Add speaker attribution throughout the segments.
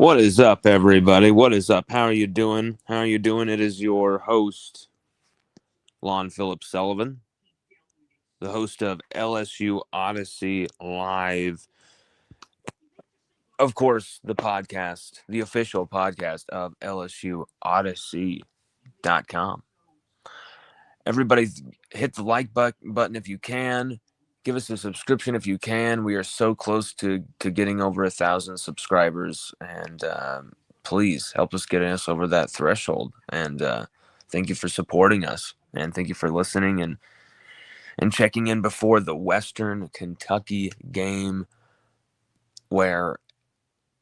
Speaker 1: What is up, everybody? What is up? How are you doing? How are you doing? It is your host, Lon Phillips Sullivan, the host of LSU Odyssey Live. Of course, the podcast, the official podcast of LSUODYSSEY.com. Everybody, hit the like button if you can. Give us a subscription if you can. We are so close to getting over 1,000 subscribers, and please help us get us over that threshold. And thank you for supporting us, and thank you for listening and checking in before the Western Kentucky game, where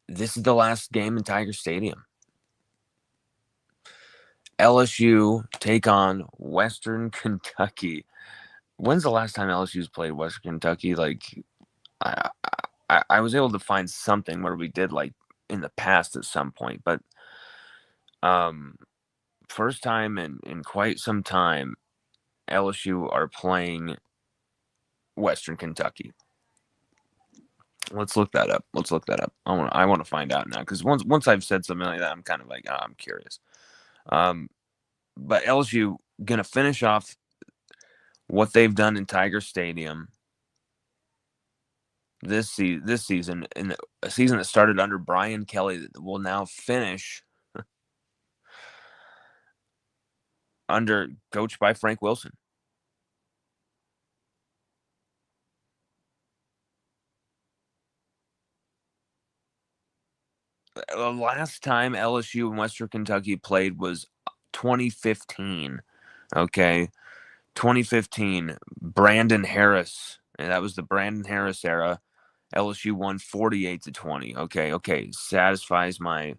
Speaker 1: this is the last game in Tiger Stadium. LSU take on Western Kentucky. When's the last time LSU's played Western Kentucky? Like, I was able to find something where we did like in the past at some point, but first time in quite some time, LSU are playing Western Kentucky. Let's look that up. I want to find out now, because once I've said something like that, I'm kind of like, I'm curious. But LSU gonna finish off what they've done in Tiger Stadium this season, in a season that started under Brian Kelly, that will now finish under coached by Frank Wilson. The last time LSU and Western Kentucky played was 2015. Okay, 2015. Brandon Harris, and that was the Brandon Harris era. LSU won 48-20. Okay, satisfies my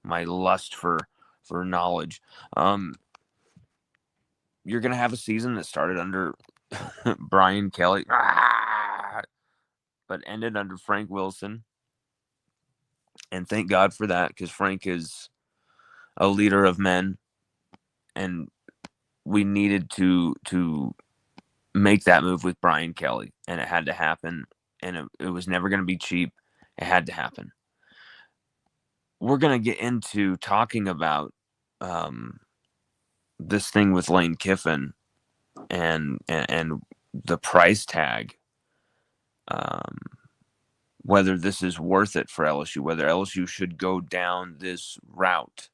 Speaker 1: lust for knowledge. You're gonna have a season that started under Brian Kelly, but ended under Frank Wilson. And thank God for that, because Frank is a leader of men, and we needed to make that move with Brian Kelly, and it had to happen, and it was never going to be cheap. It had to happen. We're going to get into talking about this thing with Lane Kiffin and the price tag, whether this is worth it for LSU, whether LSU should go down this route.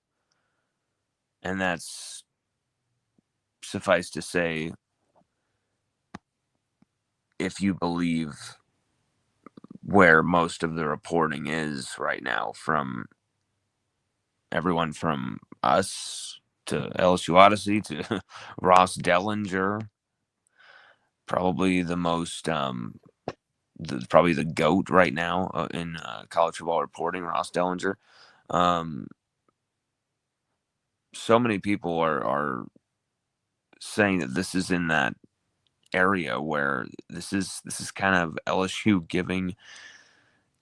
Speaker 1: And that's, suffice to say, if you believe where most of the reporting is right now, from everyone from us to LSU Odyssey to Ross Dellinger, probably the most, probably the GOAT right now in college football reporting, Ross Dellinger. So many people are saying that this is in that area where this is kind of LSU giving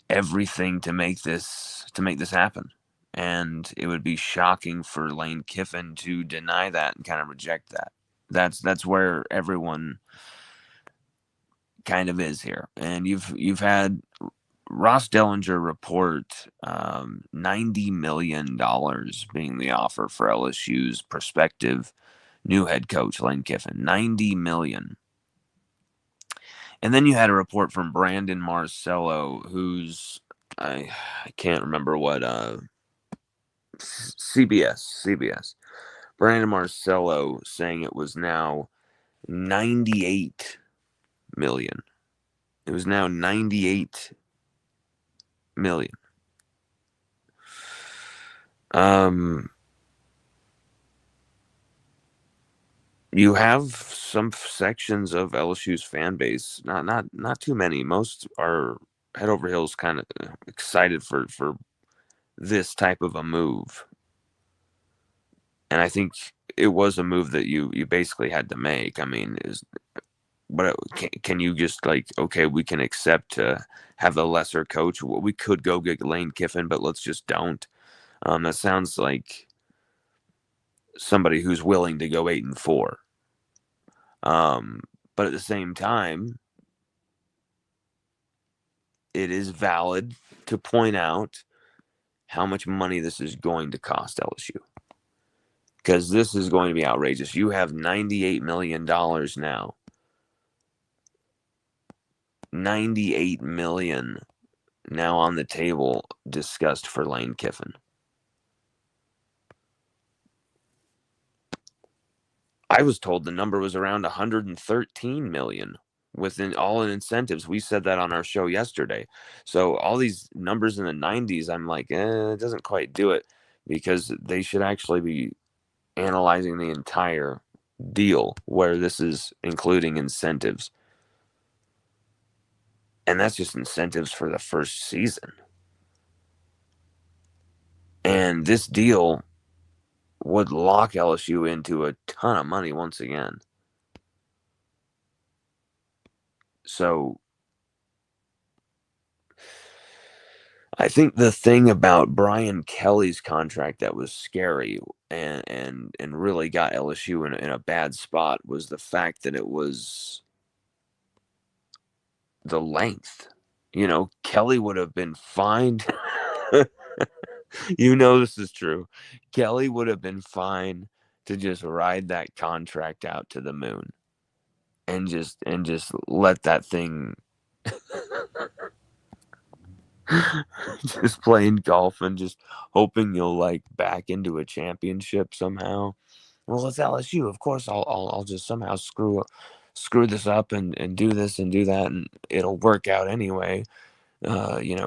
Speaker 1: everything to make this happen. And it would be shocking for Lane Kiffin to deny that and kind of reject that. That's where everyone kind of is here. And you've had Ross Dellinger report $90 million being the offer for LSU's prospective new head coach, Lane Kiffin. $90 million. And then you had a report from Brandon Marcello, who's, I can't remember what, CBS. Brandon Marcello saying it was now 98 million. It was now 98 million. You have some sections of LSU's fan base, not too many. Most are head over heels kind of excited for this type of a move. And I think it was a move that you basically had to make. I mean, can you just, like, okay, we can accept to have a lesser coach. Well, we could go get Lane Kiffin, but let's just don't. That sounds like somebody who's willing to go 8-4. But at the same time, it is valid to point out how much money this is going to cost LSU. Because this is going to be outrageous. You have $98 million now. $98 million now on the table discussed for Lane Kiffin. I was told the number was around $113 million within all in incentives. We said that on our show yesterday. So all these numbers in the 90s, I'm like, it doesn't quite do it, because they should actually be analyzing the entire deal where this is including incentives. And that's just incentives for the first season. And this deal would lock LSU into a ton of money once again. So I think the thing about Brian Kelly's contract that was scary and really got LSU in a bad spot was the fact that it was the length. Kelly would have been fined. This is true. Kelly would have been fine to just ride that contract out to the moon and just let that thing just playing golf and just hoping you'll back into a championship somehow. Well, it's LSU. Of course, I'll just somehow screw this up and do this and do that, and it'll work out anyway.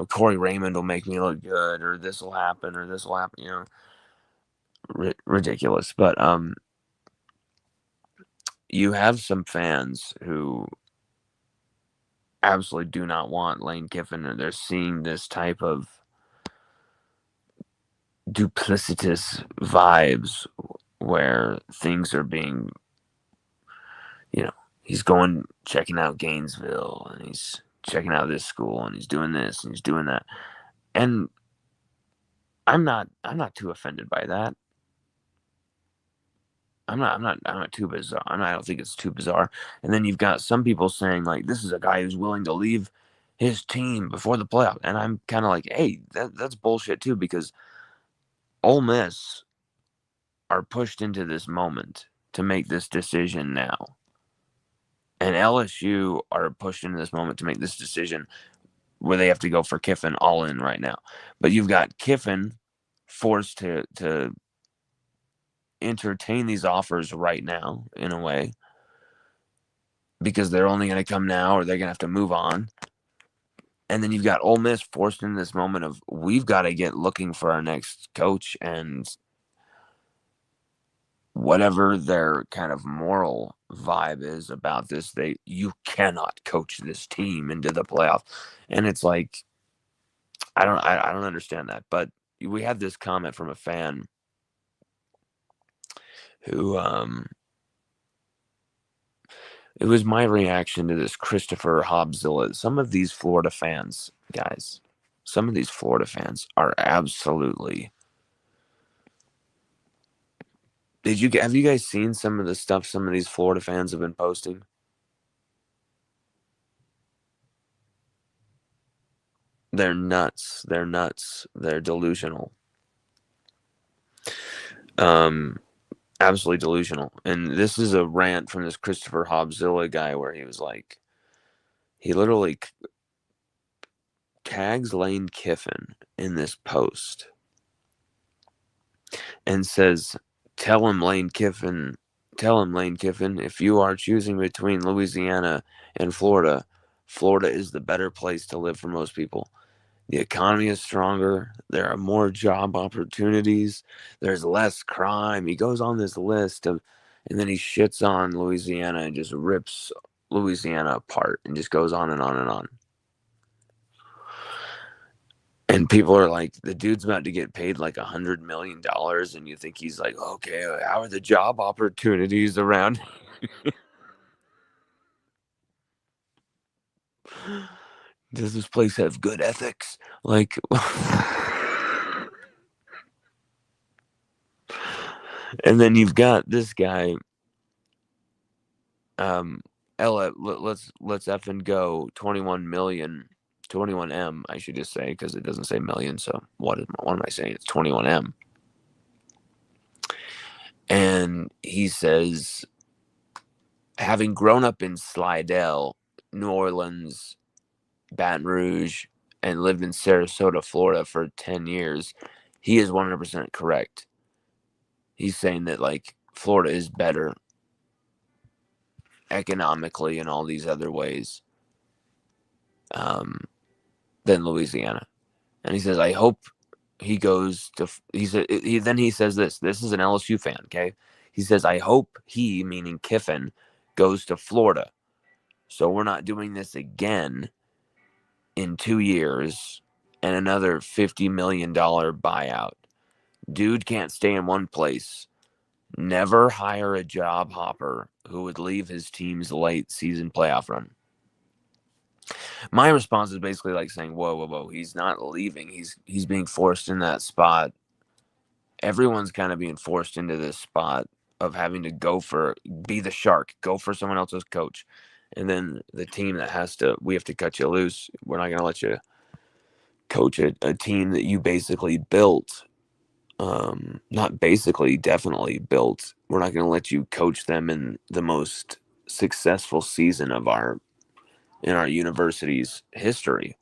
Speaker 1: Corey Raymond will make me look good, or this will happen, or this will happen. Ridiculous. But you have some fans who absolutely do not want Lane Kiffin, and they're seeing this type of duplicitous vibes where things are being, he's going checking out Gainesville, and he's checking out this school, and he's doing this and he's doing that. And I'm not too offended by that. I'm not too bizarre. I don't think it's too bizarre. And then you've got some people saying this is a guy who's willing to leave his team before the playoff. And I'm kind of like, hey, that's bullshit too, because Ole Miss are pushed into this moment to make this decision now. And LSU are pushed into this moment to make this decision where they have to go for Kiffin all in right now. But you've got Kiffin forced to entertain these offers right now in a way, because they're only going to come now or they're going to have to move on. And then you've got Ole Miss forced into this moment of, we've got to get looking for our next coach, and whatever their kind of moral vibe is about this, you cannot coach this team into the playoff. And it's like, I don't understand that. But we had this comment from a fan who it was my reaction to this Christopher Hobbzilla. Some of these Florida fans, guys, are absolutely. Have you guys seen some of the stuff some of these Florida fans have been posting? They're nuts. They're delusional. Absolutely delusional. And this is a rant from this Christopher Hobbzilla guy where he was like, he literally tags Lane Kiffin in this post and says, tell him Lane Kiffin, if you are choosing between Louisiana and Florida, Florida is the better place to live for most people. The economy is stronger. There are more job opportunities. There's less crime. He goes on this list and then he shits on Louisiana and just rips Louisiana apart and just goes on and on and on. And people are like, the dude's about to get paid $100 million, and you think he's like, okay, how are the job opportunities around? Does this place have good ethics? And then you've got this guy, let's effing go, $21 million 21M, I should just say, because it doesn't say million. So what am I saying? It's 21M. And he says, having grown up in Slidell, New Orleans, Baton Rouge, and lived in Sarasota, Florida for 10 years, he is 100% correct. He's saying that, like, Florida is better economically and all these other ways than Louisiana. And he says, I hope he goes to, then he says this is an LSU fan, okay? He says, I hope he, meaning Kiffin, goes to Florida. So we're not doing this again in 2 years and another $50 million buyout. Dude can't stay in one place. Never hire a job hopper who would leave his team's late season playoff run. My response is basically like saying, whoa. He's not leaving. He's being forced in that spot. Everyone's kind of being forced into this spot of having to be the shark, go for someone else's coach. And then the team that we have to cut you loose. We're not going to let you coach a team that you basically built. Not basically, definitely built. We're not going to let you coach them in the most successful season in our university's history.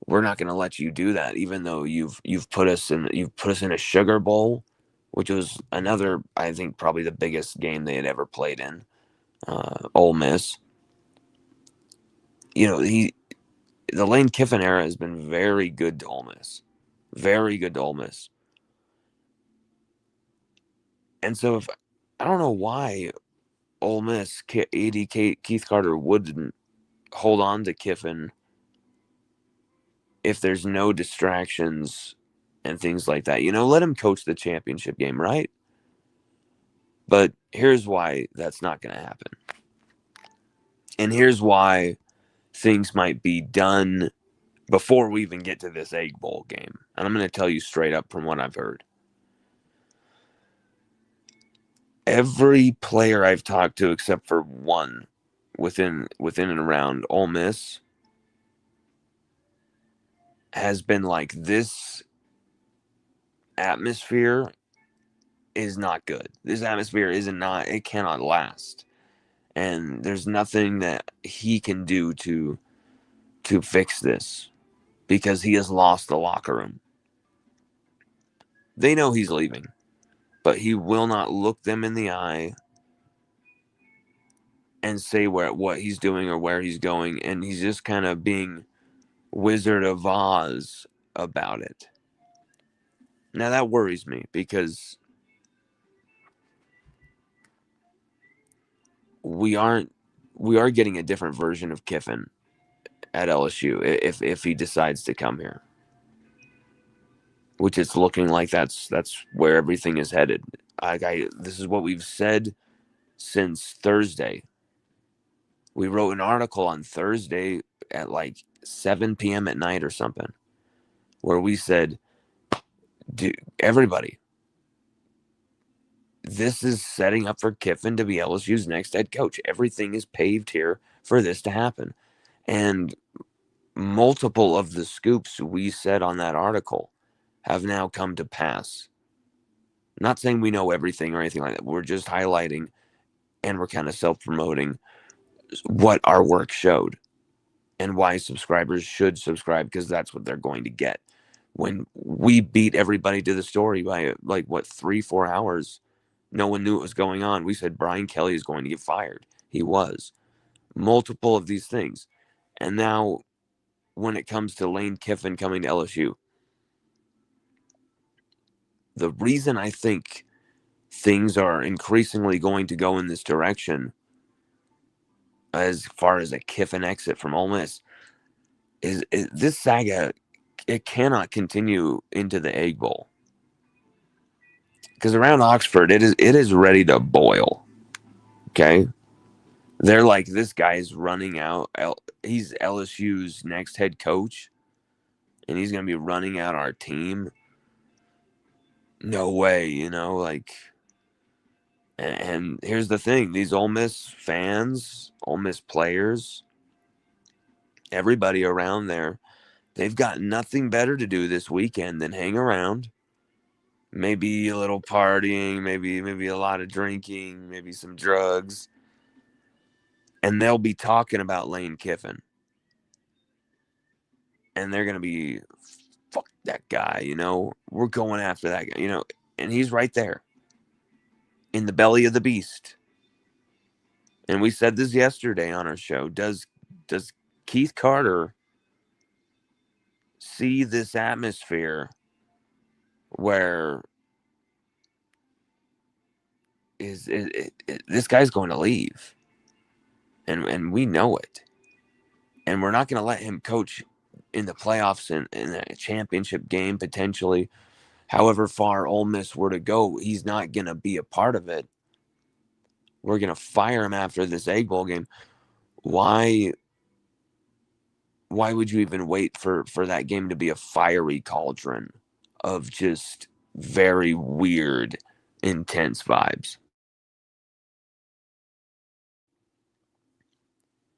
Speaker 1: We're not going to let you do that, even though you've put us in a Sugar Bowl, which was another, I think, probably the biggest game they had ever played in. Ole Miss. The Lane Kiffin era has been very good to Ole Miss, very good to Ole Miss. And so I don't know why Ole Miss AD Keith Carter wouldn't hold on to Kiffin if there's no distractions and things like that. Let him coach the championship game, right? But here's why that's not going to happen. And here's why things might be done before we even get to this Egg Bowl game. And I'm going to tell you straight up from what I've heard. Every player I've talked to, except for one within and around Ole Miss, has been like, this atmosphere is not good. This atmosphere it cannot last. And there's nothing that he can do to fix this, because he has lost the locker room. They know he's leaving, but he will not look them in the eye and say what he's doing or where he's going, and he's just kind of being Wizard of Oz about it. Now that worries me, because we are getting a different version of Kiffin at LSU if he decides to come here, which it's looking like that's where everything is headed. This is what we've said since Thursday. We wrote an article on Thursday at like 7 p.m. at night or something, where we said, everybody, this is setting up for Kiffin to be LSU's next head coach. Everything is paved here for this to happen. And multiple of the scoops we said on that article have now come to pass. I'm not saying we know everything or anything like that. We're just highlighting, and we're kind of self-promoting what our work showed and why subscribers should subscribe, because that's what they're going to get. When we beat everybody to the story by 3-4 hours, no one knew what was going on. We said Brian Kelly is going to get fired. He was. Multiple of these things. And now when it comes to Lane Kiffin coming to LSU, the reason I think things are increasingly going to go in this direction as far as a Kiffin exit from Ole Miss is this saga, it cannot continue into the Egg Bowl. Because around Oxford, it is ready to boil. Okay? They're like, this guy's running out. He's LSU's next head coach, and he's going to be running out our team. No way, And here's the thing. These Ole Miss fans, Ole Miss players, everybody around there, they've got nothing better to do this weekend than hang around. Maybe a little partying, maybe a lot of drinking, maybe some drugs. And they'll be talking about Lane Kiffin. And they're going to be, fuck that guy, we're going after that guy, and he's right there in the belly of the beast. And we said this yesterday on our show. Does Keith Carter see this atmosphere where this guy's going to leave? And we know it. And we're not going to let him coach in the playoffs in a championship game, potentially. However far Ole Miss were to go, he's not going to be a part of it. We're going to fire him after this Egg Bowl game. Why would you even wait for that game to be a fiery cauldron of just very weird, intense vibes?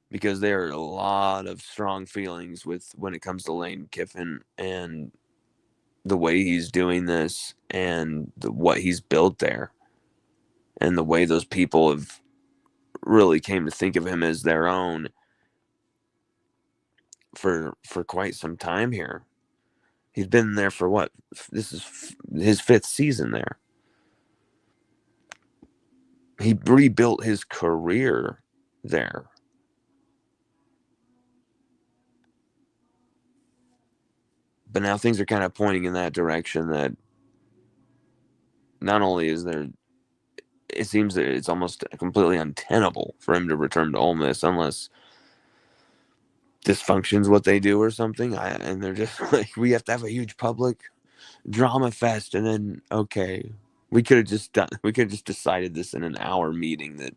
Speaker 1: Because there are a lot of strong feelings when it comes to Lane Kiffin and the way he's doing this and what he's built there and the way those people have really came to think of him as their own for quite some time here. He's been there for what? This is his 5th season there. He rebuilt his career there. But now things are kind of pointing in that direction that not only is there, it seems that it's almost completely untenable for him to return to Ole Miss unless dysfunction's what they do or something. And they're just like, we have to have a huge public drama fest, and then okay, we could have just decided this in an hour meeting that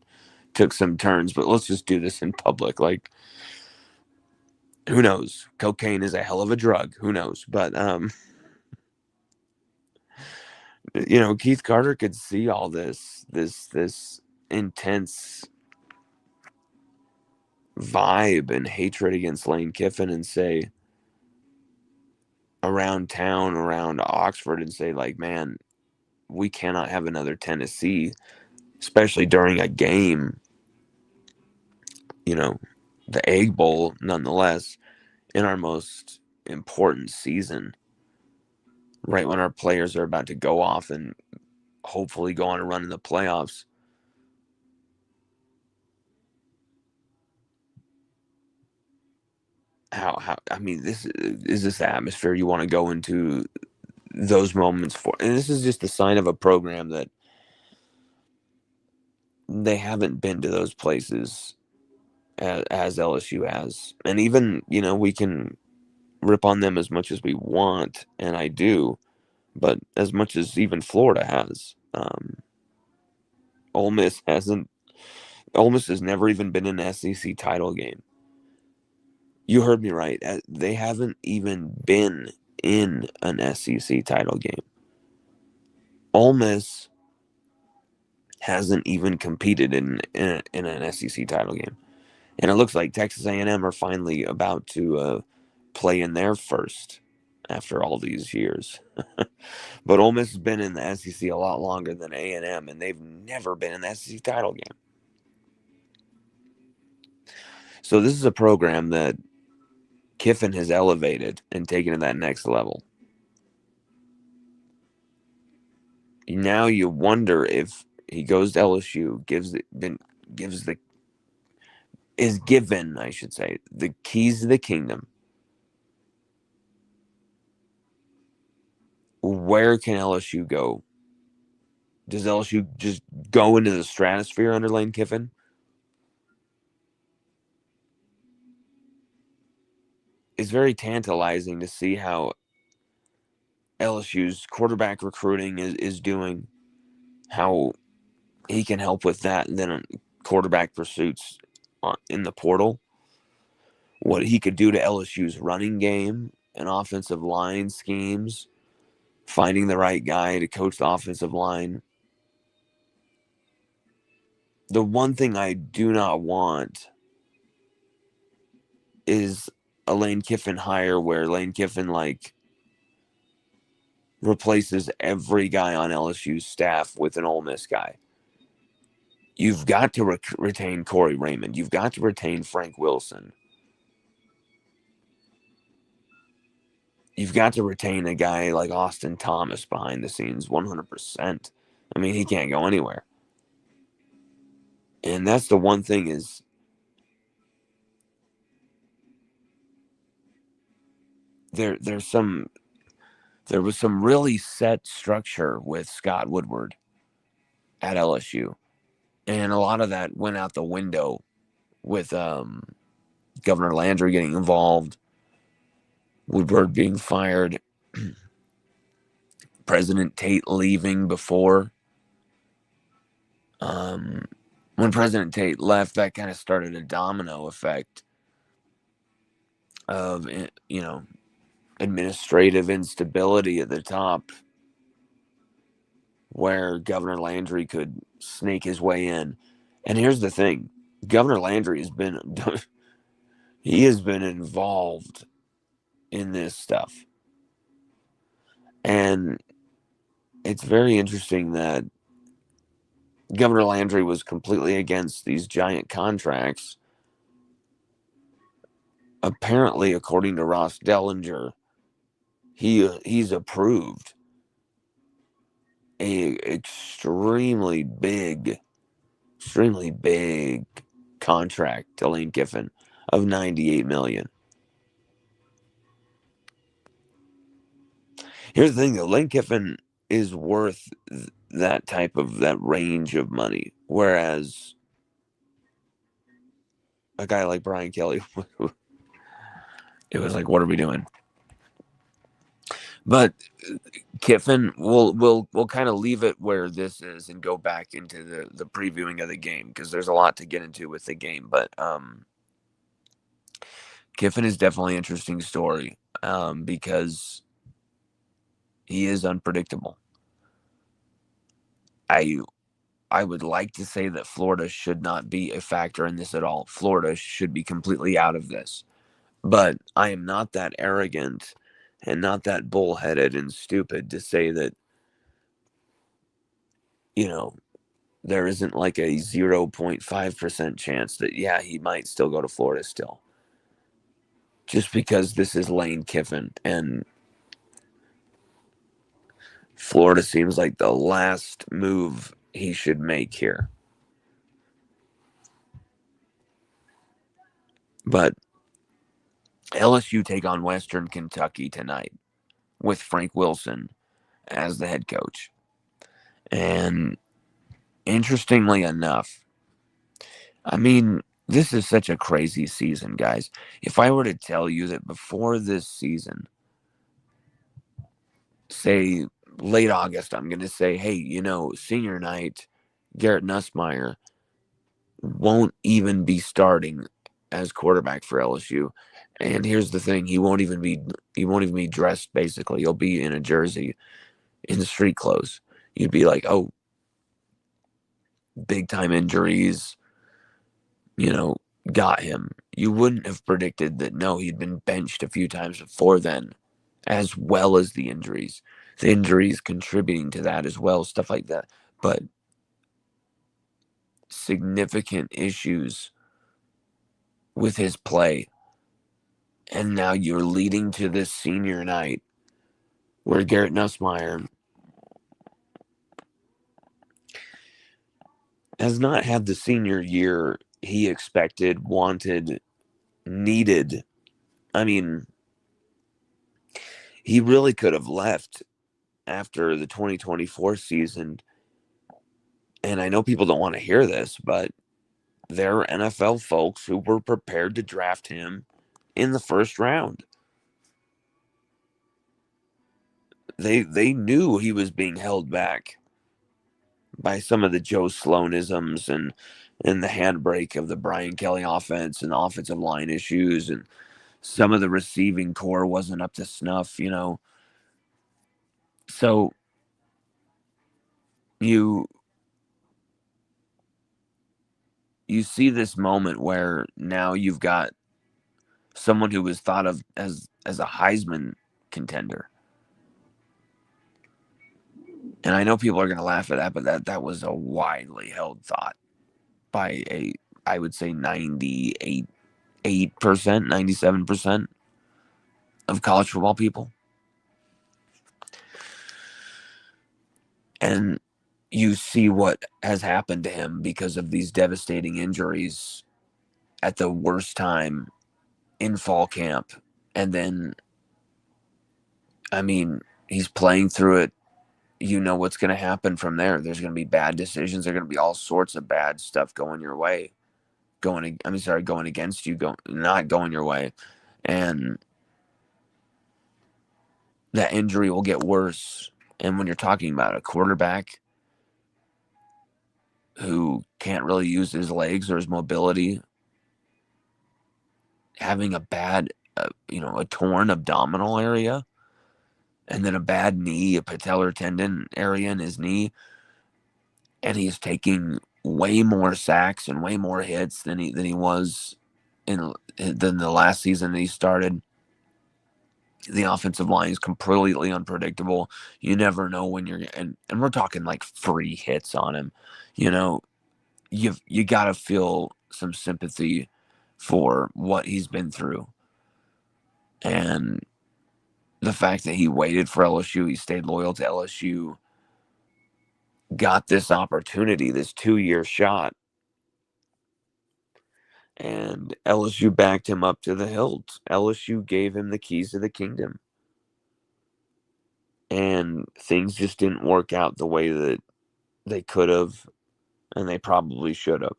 Speaker 1: took some turns, but let's just do this in public. Like, who knows? Cocaine is a hell of a drug. Who knows? But Keith Carter could see all this intense vibe and hatred against Lane Kiffin and say around town, around Oxford, and say, like, man, we cannot have another Tennessee, especially during a game, the Egg Bowl, nonetheless, in our most important season, right when our players are about to go off and hopefully go on a run in the playoffs. How I mean, this is this atmosphere you want to go into those moments for, and this is just a sign of a program that they haven't been to those places as LSU has. And even we can rip on them as much as we want, and I do, but as much as even Florida has, Ole Miss hasn't. Ole Miss has never even been in an SEC title game. You heard me right. They haven't even been in an SEC title game. Ole Miss hasn't even competed in an SEC title game, and it looks like Texas A&M are finally about to play in their first after all these years. But Ole Miss has been in the SEC a lot longer than A&M, and they've never been in the SEC title game. So this is a program that Kiffin has elevated and taken to that next level. Now you wonder if he goes to LSU, is given, I should say, the keys to the kingdom. Where can LSU go? Does LSU just go into the stratosphere under Lane Kiffin? It's very tantalizing to see how LSU's quarterback recruiting is doing, how he can help with that, and then quarterback pursuits in the portal. What he could do to LSU's running game and offensive line schemes, finding the right guy to coach the offensive line. The one thing I do not want is a Lane Kiffin hire where Lane Kiffin like replaces every guy on LSU's staff with an Ole Miss guy. You've got to retain Corey Raymond. You've got to retain Frank Wilson. You've got to retain a guy like Austin Thomas behind the scenes 100%. I mean, he can't go anywhere. And that's the one thing is there was some really set structure with Scott Woodward at LSU. And a lot of that went out the window with Governor Landry getting involved, Woodward being fired, President Tate leaving before. When President Tate left, that kind of started a domino effect of, administrative instability at the top where Governor Landry could sneak his way in. And here's the thing. Governor Landry he has been involved in this stuff. And it's very interesting that Governor Landry was completely against these giant contracts. Apparently, according to Ross Dellinger, he's approved a extremely big contract to Lane Kiffin of $98 million. Here's the thing though, Lane Kiffin is worth that range of money, whereas a guy like Brian Kelly, it was like, what are we doing? But Kiffin, we'll kind of leave it where this is and go back into the previewing of the game because there's a lot to get into with the game. But Kiffin is definitely an interesting story because he is unpredictable. I would like to say that Florida should not be a factor in this at all. Florida should be completely out of this. But I am not that arrogant and not that bullheaded and stupid to say that, there isn't like a 0.5% chance that, yeah, he might still go to Florida still. Just because this is Lane Kiffin and Florida seems like the last move he should make here. But LSU take on Western Kentucky tonight with Frank Wilson as the head coach. And interestingly enough, I mean, this is such a crazy season, guys. If I were to tell you that before this season, say late August, I'm going to say, hey, senior night, Garrett Nussmeier won't even be starting as quarterback for LSU. And here's the thing, he won't even be dressed basically. He'll be in a jersey in the street clothes. You'd be like, oh, big time injuries, got him. You wouldn't have predicted that, no, he'd been benched a few times before then, as well as the injuries. The injuries contributing to that as well, stuff like that. But significant issues with his play. And now you're leading to this senior night where Garrett Nussmeier has not had the senior year he expected, wanted, needed. I mean, he really could have left after the 2024 season. And I know people don't want to hear this, but there are NFL folks who were prepared to draft him in the first round. They knew he was being held back by some of the Joe Sloanisms and the handbrake of the Brian Kelly offense and the offensive line issues, and some of the receiving core wasn't up to snuff, So you see this moment where now you've got someone who was thought of as a Heisman contender. And I know people are going to laugh at that, but that was a widely held thought by I would say 98%, 97% of college football people. And you see what has happened to him because of these devastating injuries at the worst time in fall camp. And then, I mean, he's playing through it. You know what's going to happen from there. There's going to be bad decisions. There's going to be all sorts of bad stuff going your way. Going against you, not going your way. And that injury will get worse. And when you're talking about a quarterback who can't really use his legs or his mobility, having a bad, a torn abdominal area, and then a bad knee, a patellar tendon area in his knee, and he's taking way more sacks and way more hits than he was than the last season that he started. The offensive line is completely unpredictable. You never know when and we're talking like free hits on him. You know, you got to feel some sympathy for what he's been through. And the fact that he waited for LSU, he stayed loyal to LSU, got this opportunity, this 2-year shot, and LSU backed him up to the hilt. LSU gave him the keys to the kingdom. And things just didn't work out the way that they could have, and they probably should have,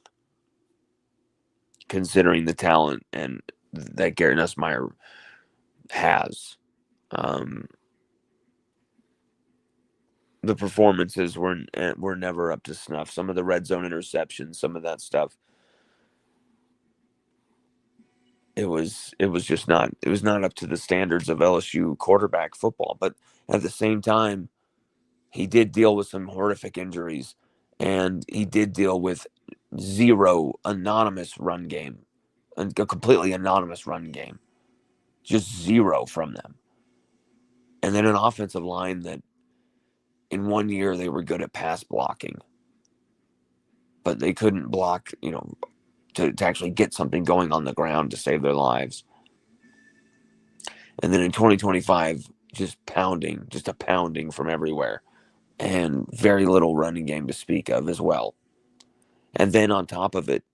Speaker 1: considering the talent and that Garrett Nussmeier has. The performances were never up to snuff. Some of the red zone interceptions, some of that stuff, it was just not up to the standards of LSU quarterback football. But at the same time, he did deal with some horrific injuries, and he did deal with zero anonymous run game, a completely anonymous run game, just zero from them. And then an offensive line that in 1 year they were good at pass blocking, but they couldn't block, to actually get something going on the ground to save their lives. And then in 2025, just a pounding from everywhere, and very little running game to speak of as well. And then on top of it,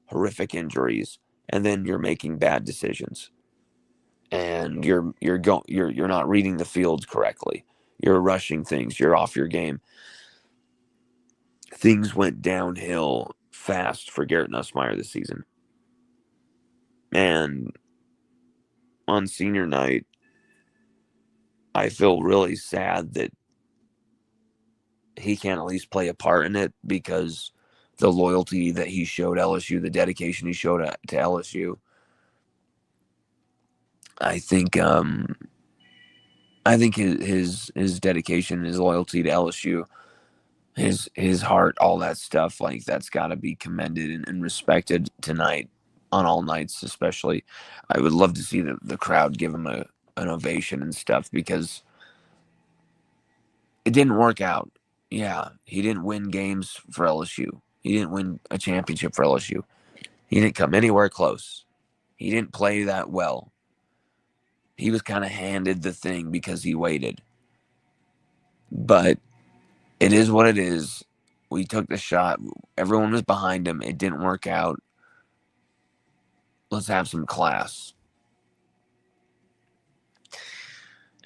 Speaker 1: horrific injuries, and then you're making bad decisions, and you're not reading the field correctly. You're rushing things. You're off your game. Things went downhill fast for Garrett Nussmeier this season. And on senior night, I feel really sad that he can't at least play a part in it, because the loyalty that he showed LSU, the dedication he showed to LSU, I think his dedication, his loyalty to LSU, his heart, all that stuff, like, that's got to be commended and respected tonight, on all nights especially. I would love to see the crowd give him an ovation and stuff, because it didn't work out. Yeah, he didn't win games for LSU. He didn't win a championship for LSU. He didn't come anywhere close. He didn't play that well. He was kind of handed the thing because he waited. But it is what it is. We took the shot. Everyone was behind him. It didn't work out. Let's have some class.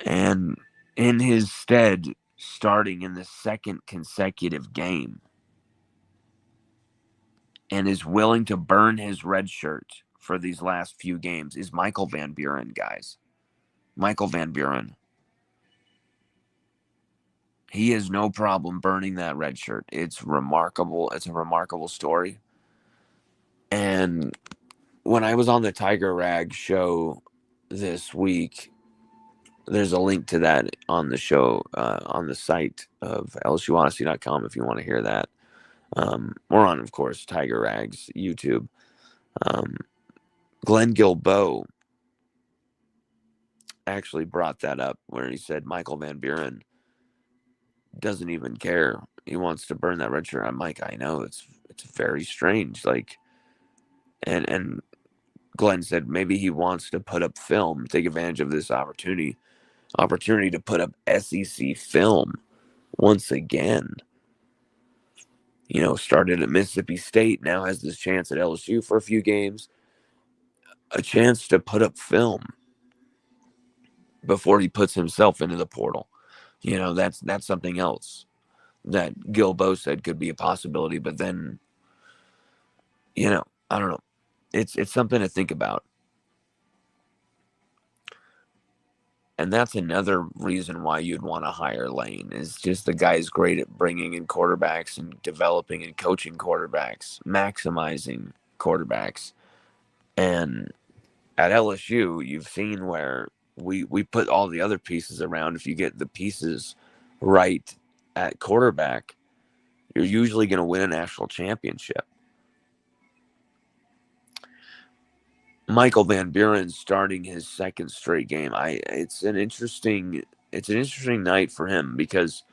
Speaker 1: And in his stead, starting in the second consecutive game, and is willing to burn his red shirt for these last few games, is Michael Van Buren, guys. Michael Van Buren. He has no problem burning that red shirt. It's remarkable. It's a remarkable story. And when I was on the Tiger Rag show this week, there's a link to that on the show, on the site of LSUODYSSEY.com if you want to hear that. Or on, of course, Tiger Rag's YouTube. Glenn Guilbeau actually brought that up where he said Michael Van Buren doesn't even care. He wants to burn that red shirt. I'm like, I know it's very strange. Like, and Glenn said maybe he wants to put up film, take advantage of this opportunity to put up SEC film once again. Started at Mississippi State, now has this chance at LSU for a few games, a chance to put up film before he puts himself into the portal. That's something else that Gilbo said could be a possibility, but then, I don't know. It's something to think about. And that's another reason why you'd want to hire Lane is just the guy's great at bringing in quarterbacks and developing and coaching quarterbacks, maximizing quarterbacks. And at LSU, you've seen where we put all the other pieces around. If you get the pieces right at quarterback, you're usually going to win a national championship. Michael Van Buren starting his second straight game. It's an interesting night for him because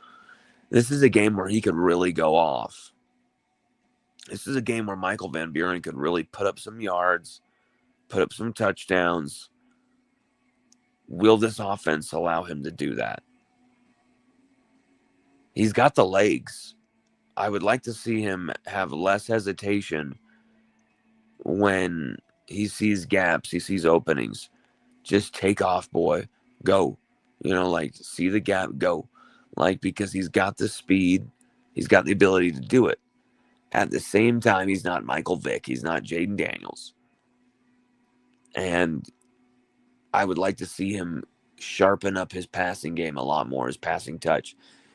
Speaker 1: this is a game where he could really go off. This is a game where Michael Van Buren could really put up some yards, put up some touchdowns. Will this offense allow him to do that? He's got the legs. I would like to see him have less hesitation when he sees gaps, he sees openings. Just take off, boy. Go. See the gap, go. Because he's got the speed, he's got the ability to do it. At the same time, he's not Michael Vick, he's not Jaden Daniels. And I would like to see him sharpen up his passing game a lot more, his passing touch.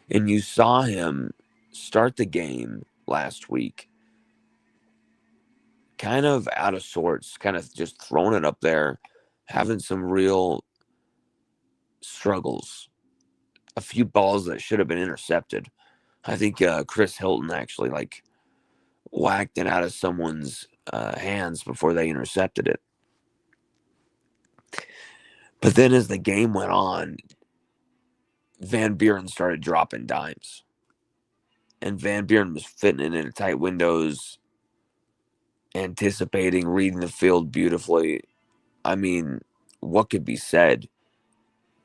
Speaker 1: And you saw him start the game last week kind of out of sorts, kind of just throwing it up there, having some real struggles. A few balls that should have been intercepted. I think Chris Hilton actually whacked it out of someone's hands before they intercepted it. But then as the game went on, Van Buren started dropping dimes. And Van Buren was fitting it into tight windows, anticipating, reading the field beautifully. I mean, what could be said?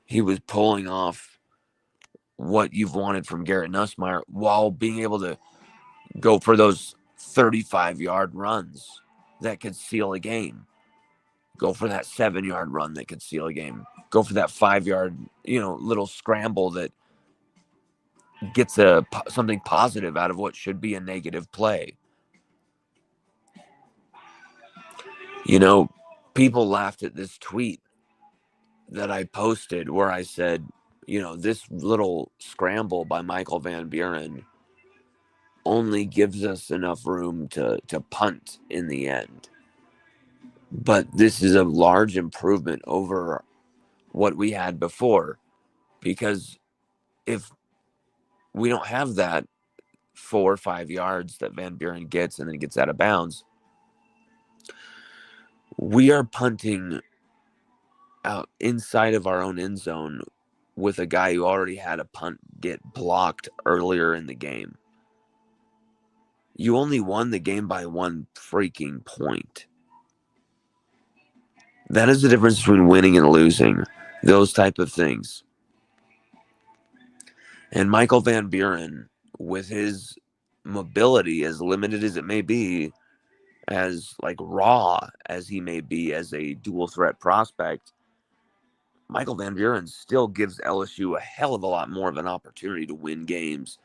Speaker 1: He was pulling off what you've wanted from Garrett Nussmeier while being able to go for those 35-yard runs that could seal a game. Go for that 7-yard run that could seal a game. Go for that 5-yard, little scramble that gets something positive out of what should be a negative play. People laughed at this tweet that I posted where I said, this little scramble by Michael Van Buren only gives us enough room to punt in the end. But this is a large improvement over what we had before, because if we don't have that 4 or 5 yards that Van Buren gets and then gets out of bounds, we are punting out inside of our own end zone with a guy who already had a punt get blocked earlier in the game. You only won the game by 1 freaking point. That is the difference between winning and losing. Those type of things. And Michael Van Buren, with his mobility, as limited as it may be, as raw as he may be as a dual threat prospect, Michael Van Buren still gives LSU a hell of a lot more of an opportunity to win games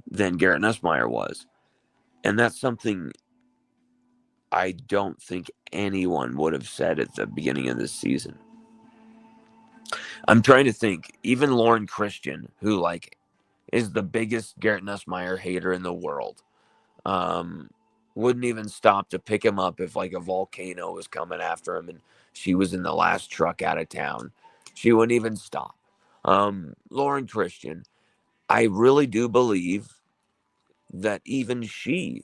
Speaker 1: than Garrett Nussmeier was. And that's something I don't think anyone would have said at the beginning of this season. I'm trying to think, even Lauren Christian, who is the biggest Garrett Nussmeier hater in the world, wouldn't even stop to pick him up if a volcano was coming after him and she was in the last truck out of town. She wouldn't even stop. Lauren Christian, I really do believe that even she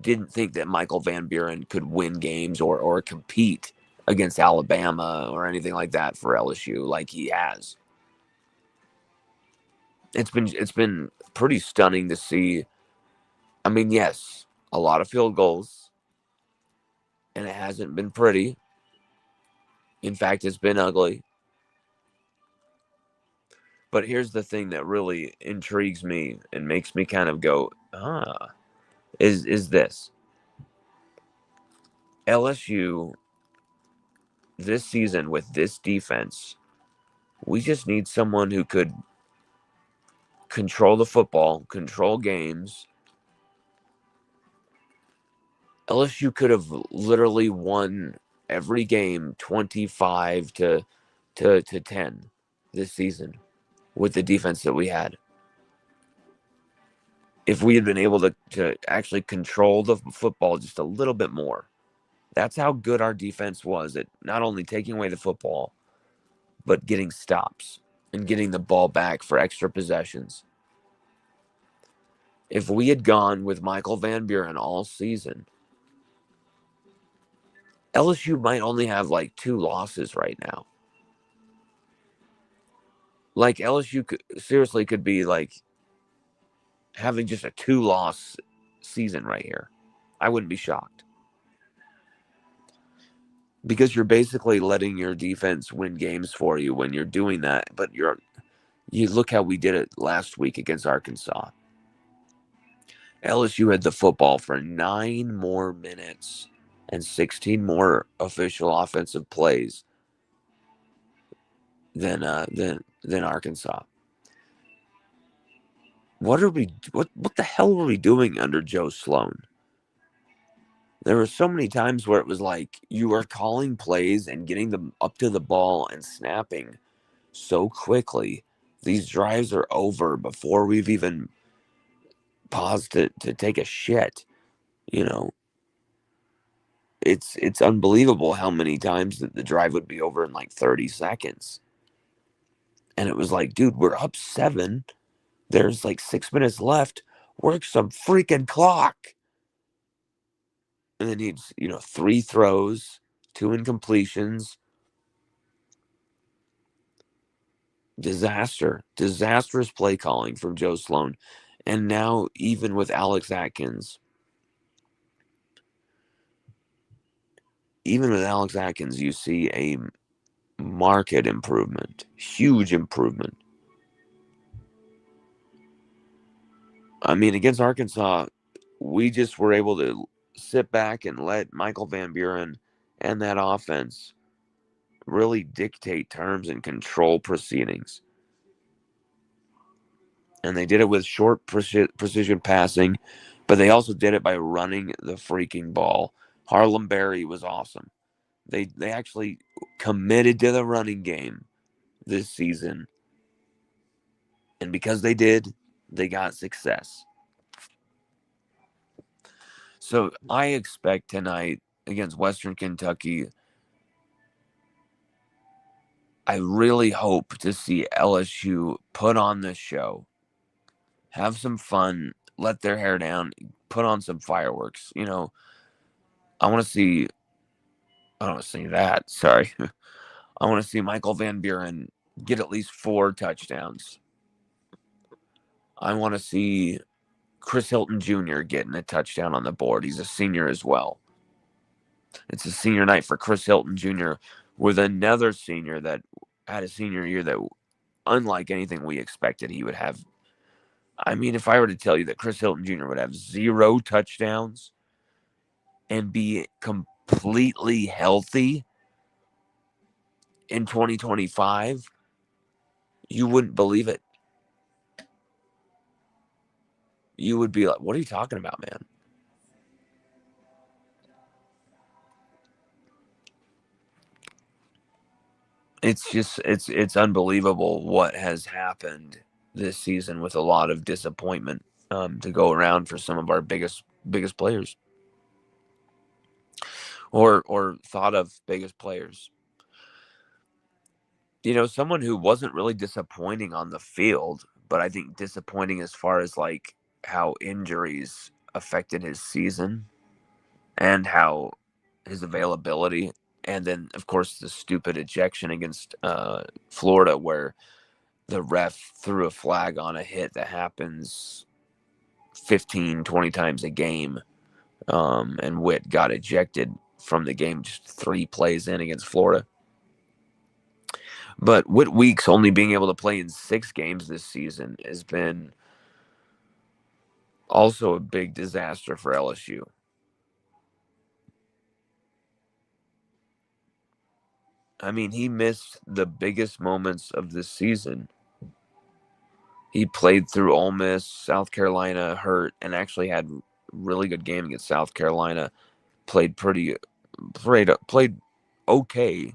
Speaker 1: didn't think that Michael Van Buren could win games or compete against Alabama or anything like that for LSU like he has. It's been pretty stunning to see. I mean, yes, a lot of field goals, and it hasn't been pretty. In fact, it's been ugly. But here's the thing that really intrigues me and makes me kind of go, is this. LSU this season with this defense, we just need someone who could control the football, control games. LSU could have literally won every game 25 to 10 this season with the defense that we had. If we had been able to actually control the football just a little bit more. That's how good our defense was at not only taking away the football, but getting stops and getting the ball back for extra possessions. If we had gone with Michael Van Buren all season, LSU might only have like 2 losses right now. Like LSU seriously could be like having just a 2-loss season right here. I wouldn't be shocked. Because you're basically letting your defense win games for you when you're doing that, but you look how we did it last week against Arkansas. LSU had the football for 9 more minutes and 16 more official offensive plays than Arkansas. What the hell were we doing under Joe Sloan? There were so many times where it was like you were calling plays and getting them up to the ball and snapping so quickly. These drives are over before we've even paused to take a shit. You know, it's unbelievable how many times that the drive would be over in like 30 seconds. And it was like, dude, we're up 7. There's like 6 minutes left. Work some freaking clock. And then he's, 3 throws, 2 incompletions. Disastrous play calling from Joe Sloan. And now, even with Alex Atkins, you see a market improvement, huge improvement. I mean, against Arkansas, we just were able to sit back and let Michael Van Buren and that offense really dictate terms and control proceedings. And they did it with short precision passing, but they also did it by running the freaking ball. Harlem Berry was awesome. They actually committed to the running game this season. And because they did, they got success. So I expect tonight against Western Kentucky, I really hope to see LSU put on this show, have some fun, let their hair down, put on some fireworks. I want to see, I don't want to see that. Sorry. I want to see Michael Van Buren get at least 4 touchdowns. I want to see Chris Hilton Jr. getting a touchdown on the board. He's a senior as well. It's a senior night for Chris Hilton Jr. with another senior that had a senior year that, unlike anything we expected, he would have. I mean, if I were to tell you that Chris Hilton Jr. would have 0 touchdowns and be completely healthy in 2025, you wouldn't believe it. You would be like, what are you talking about, man? It's unbelievable what has happened this season with a lot of disappointment to go around for some of our biggest players or thought of biggest players. Someone who wasn't really disappointing on the field, but I think disappointing as far as like how injuries affected his season and how his availability And then, of course, the stupid ejection against Florida where the ref threw a flag on a hit that happens 15, 20 times a game. And Witt got ejected from the game just 3 plays in against Florida. But Witt Weeks only being able to play in 6 games this season has been also a big disaster for LSU. I mean, he missed the biggest moments of this season. He played through Ole Miss, South Carolina, hurt, and actually had a really good game against South Carolina. Played okay,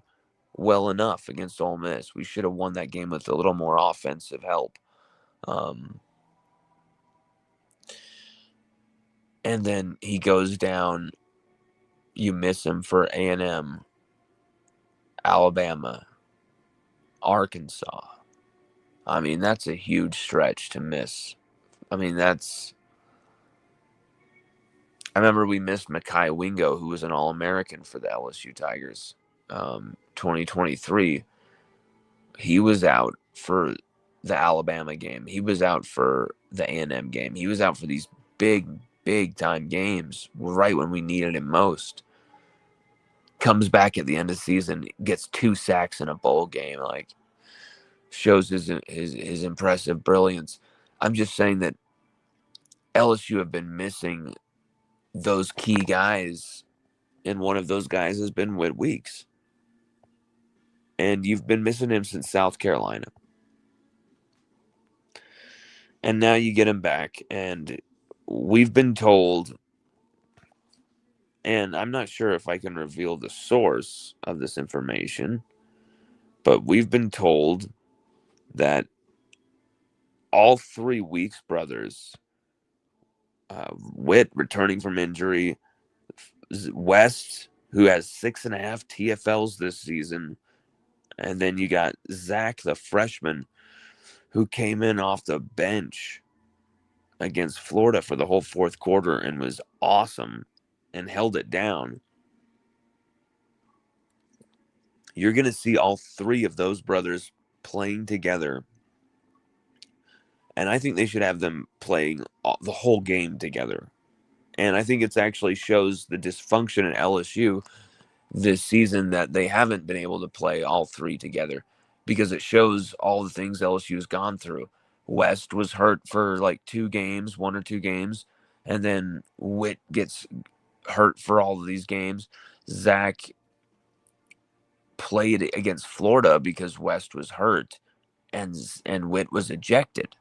Speaker 1: well enough against Ole Miss. We should have won that game with a little more offensive help. And then he goes down. You miss him for A&M, Alabama, Arkansas. I mean, that's a huge stretch to miss. I mean, I remember we missed Mekhi Wingo, who was an All-American for the LSU Tigers. 2023, he was out for the Alabama game. He was out for the A&M game. He was out for these big time games right when we needed him most. Comes back at the end of the season, gets 2 sacks in a bowl game, like shows his impressive brilliance. I'm just saying that LSU have been missing those key guys, and one of those guys has been Witt Weeks. And you've been missing him since South Carolina. And now you get him back, and we've been told, and I'm not sure if I can reveal the source of this information, but we've been told that all 3 Weeks brothers, Witt returning from injury, West, who has 6.5 TFLs this season, and then you got Zach, the freshman, who came in off the bench against Florida for the whole 4th quarter and was awesome and held it down. You're going to see all 3 of those brothers playing together. And I think they should have them playing the whole game together. And I think it actually shows the dysfunction in LSU this season that they haven't been able to play all 3 together, because it shows all the things LSU has gone through. West was hurt for like 1 or 2 games, and then Witt gets hurt for all of these games. Zach played against Florida because West was hurt, and Witt was ejected.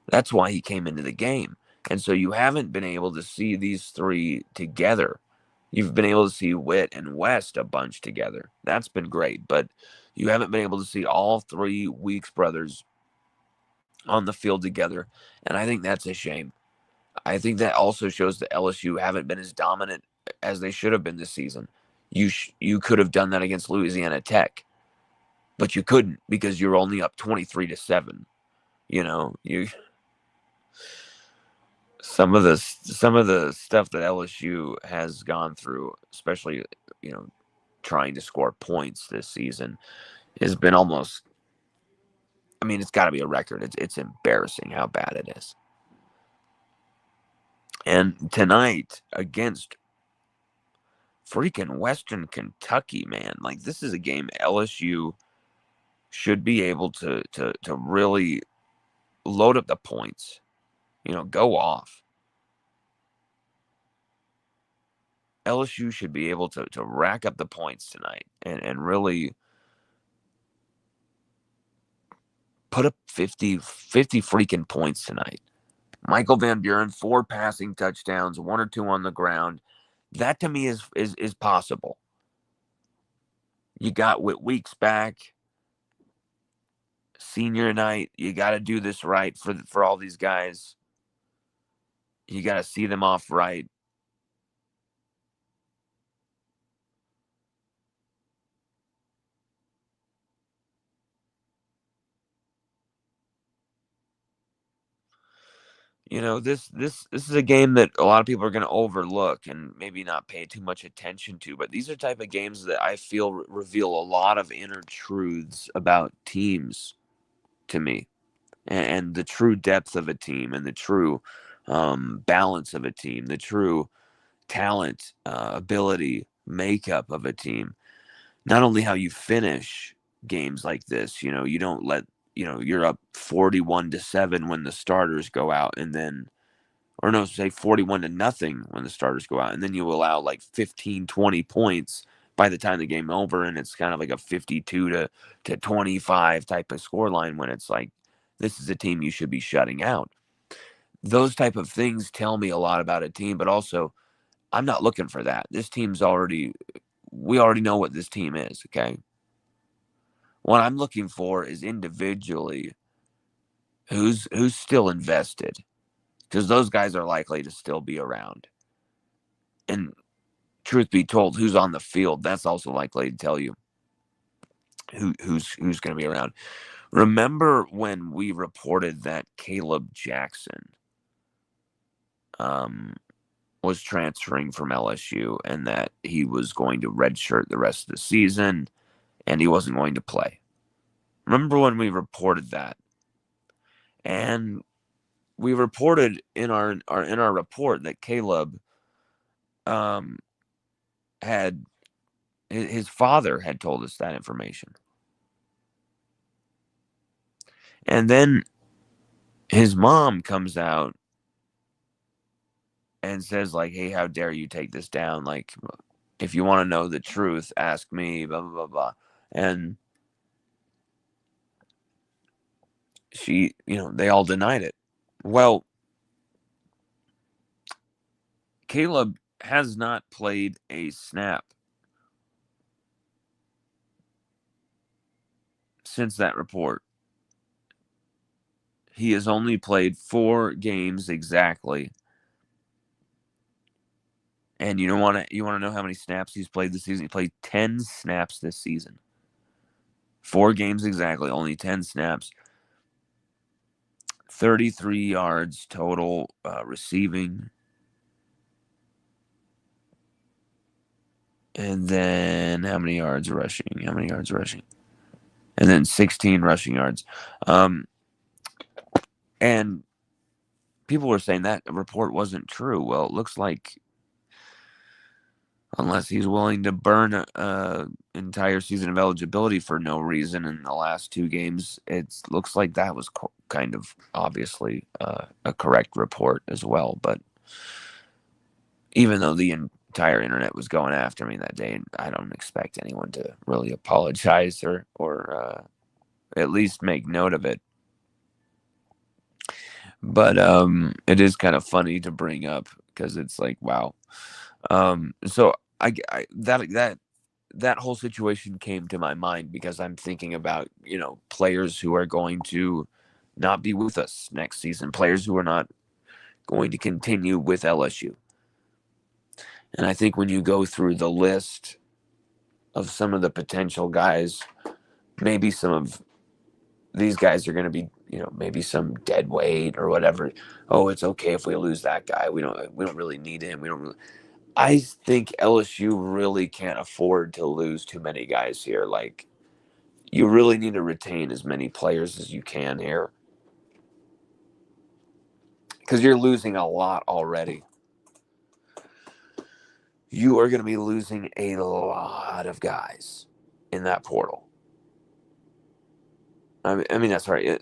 Speaker 1: That's why he came into the game. And so you haven't been able to see these 3 together. You've been able to see Witt and West a bunch together. That's been great. But you haven't been able to see all 3 Weeks brothers on the field together. And I think that's a shame. I think that also shows that LSU haven't been as dominant as they should have been this season. You could have done that against Louisiana Tech, but you couldn't because you're only up 23-7. Some of the stuff that LSU has gone through, especially trying to score points this season, has been almost. I mean, it's got to be a record. It's embarrassing how bad it is. And tonight against freaking Western Kentucky, man, like this is a game LSU should be able to really load up the points. Go off. LSU should be able to rack up the points tonight and really put up 50 freaking points tonight. Michael Van Buren, 4 passing touchdowns, 1 or 2 on the ground. That to me is possible. You got Witt Weeks back. Senior night. You got to do this right for all these guys. You got to see them off right. This is a game that a lot of people are going to overlook and maybe not pay too much attention to. But these are type of games that I feel reveal a lot of inner truths about teams to me, and the true depth of a team, and the true balance of a team, the true talent, ability, makeup of a team. Not only how you finish games like this, you don't let, you're up 41-7 when the starters go out, and then, or no, say 41-0 when the starters go out, and then you allow like 15, 20 points by the time the game over, and it's kind of like a 52 to 25 type of scoreline when it's like, this is a team you should be shutting out. Those type of things tell me a lot about a team, but also I'm not looking for that. We already know what this team is, okay? What I'm looking for is individually who's still invested, because those guys are likely to still be around. And truth be told, who's on the field, that's also likely to tell you who's going to be around. Remember when we reported that Caleb Jackson was transferring from LSU and that he was going to redshirt the rest of the season and he wasn't going to play? Remember when we reported that? And we reported in our report that Caleb had his father had told us that information. And then his mom comes out and says, like, hey, how dare you take this down? Like, if you want to know the truth, ask me, blah, blah, blah, blah. And they all denied it. Well, Caleb has not played a snap since that report. He has only played 4 games exactly. And you want to know how many snaps he's played this season? He played 10 snaps this season. 4 games exactly, only 10 snaps. 33 yards total receiving. And then how many yards rushing? And then 16 rushing yards. And people were saying that report wasn't true. Well, it looks like, unless he's willing to burn an entire season of eligibility for no reason in the last 2 games, it looks like that was kind of obviously a correct report as well. But even though the entire internet was going after me that day, I don't expect anyone to really apologize or at least make note of it. But it is kind of funny to bring up because it's like, wow. So that whole situation came to my mind because I'm thinking about, players who are going to not be with us next season, players who are not going to continue with LSU. And I think when you go through the list of some of the potential guys, maybe some of these guys are going to be, maybe some dead weight or whatever. Oh, it's okay if we lose that guy. We don't really need him. I think LSU really can't afford to lose too many guys here. Like, you really need to retain as many players as you can here, because you're losing a lot already. You are going to be losing a lot of guys in that portal. I mean that's right.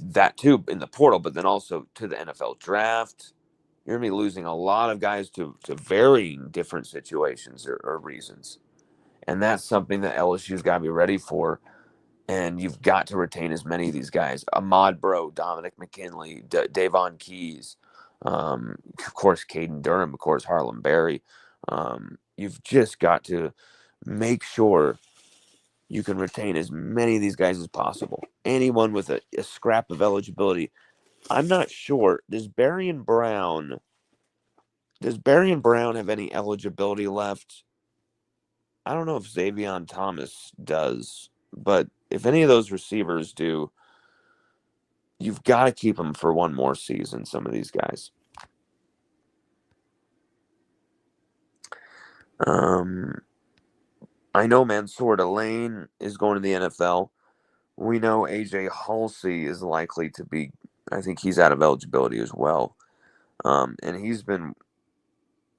Speaker 1: That too in the portal, but then also to the NFL draft. You're going to be losing a lot of guys to varying different situations or reasons. And that's something that LSU's got to be ready for. And you've got to retain as many of these guys. Ahmad Bro, Dominic McKinley, Davon Keys, of course, Caden Durham, of course, Harlem Berry. You've just got to make sure you can retain as many of these guys as possible. Anyone with a scrap of eligibility. I'm not sure. Does Barian Brown have any eligibility left? I don't know if Xavion Thomas does, but if any of those receivers do, You've got to keep them for one more season, some of these guys. I know Mansour Lane is going to the NFL. We know AJ Halsey is likely to be, I think he's out of eligibility as well. And he's been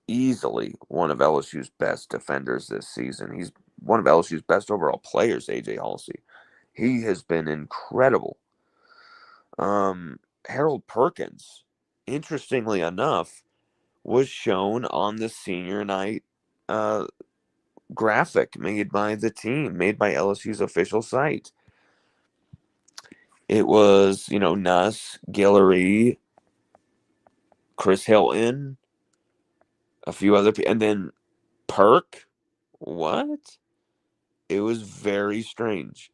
Speaker 1: easily one of LSU's best defenders this season. He's one of LSU's best overall players, AJ Halsey. He has been incredible. Harold Perkins, interestingly enough, was shown on the senior night uh, graphic made by the team, made by LSU's official site. It was, Nuss, Guillory, Chris Hilton, a few other people, and then Perk. What? It was very strange.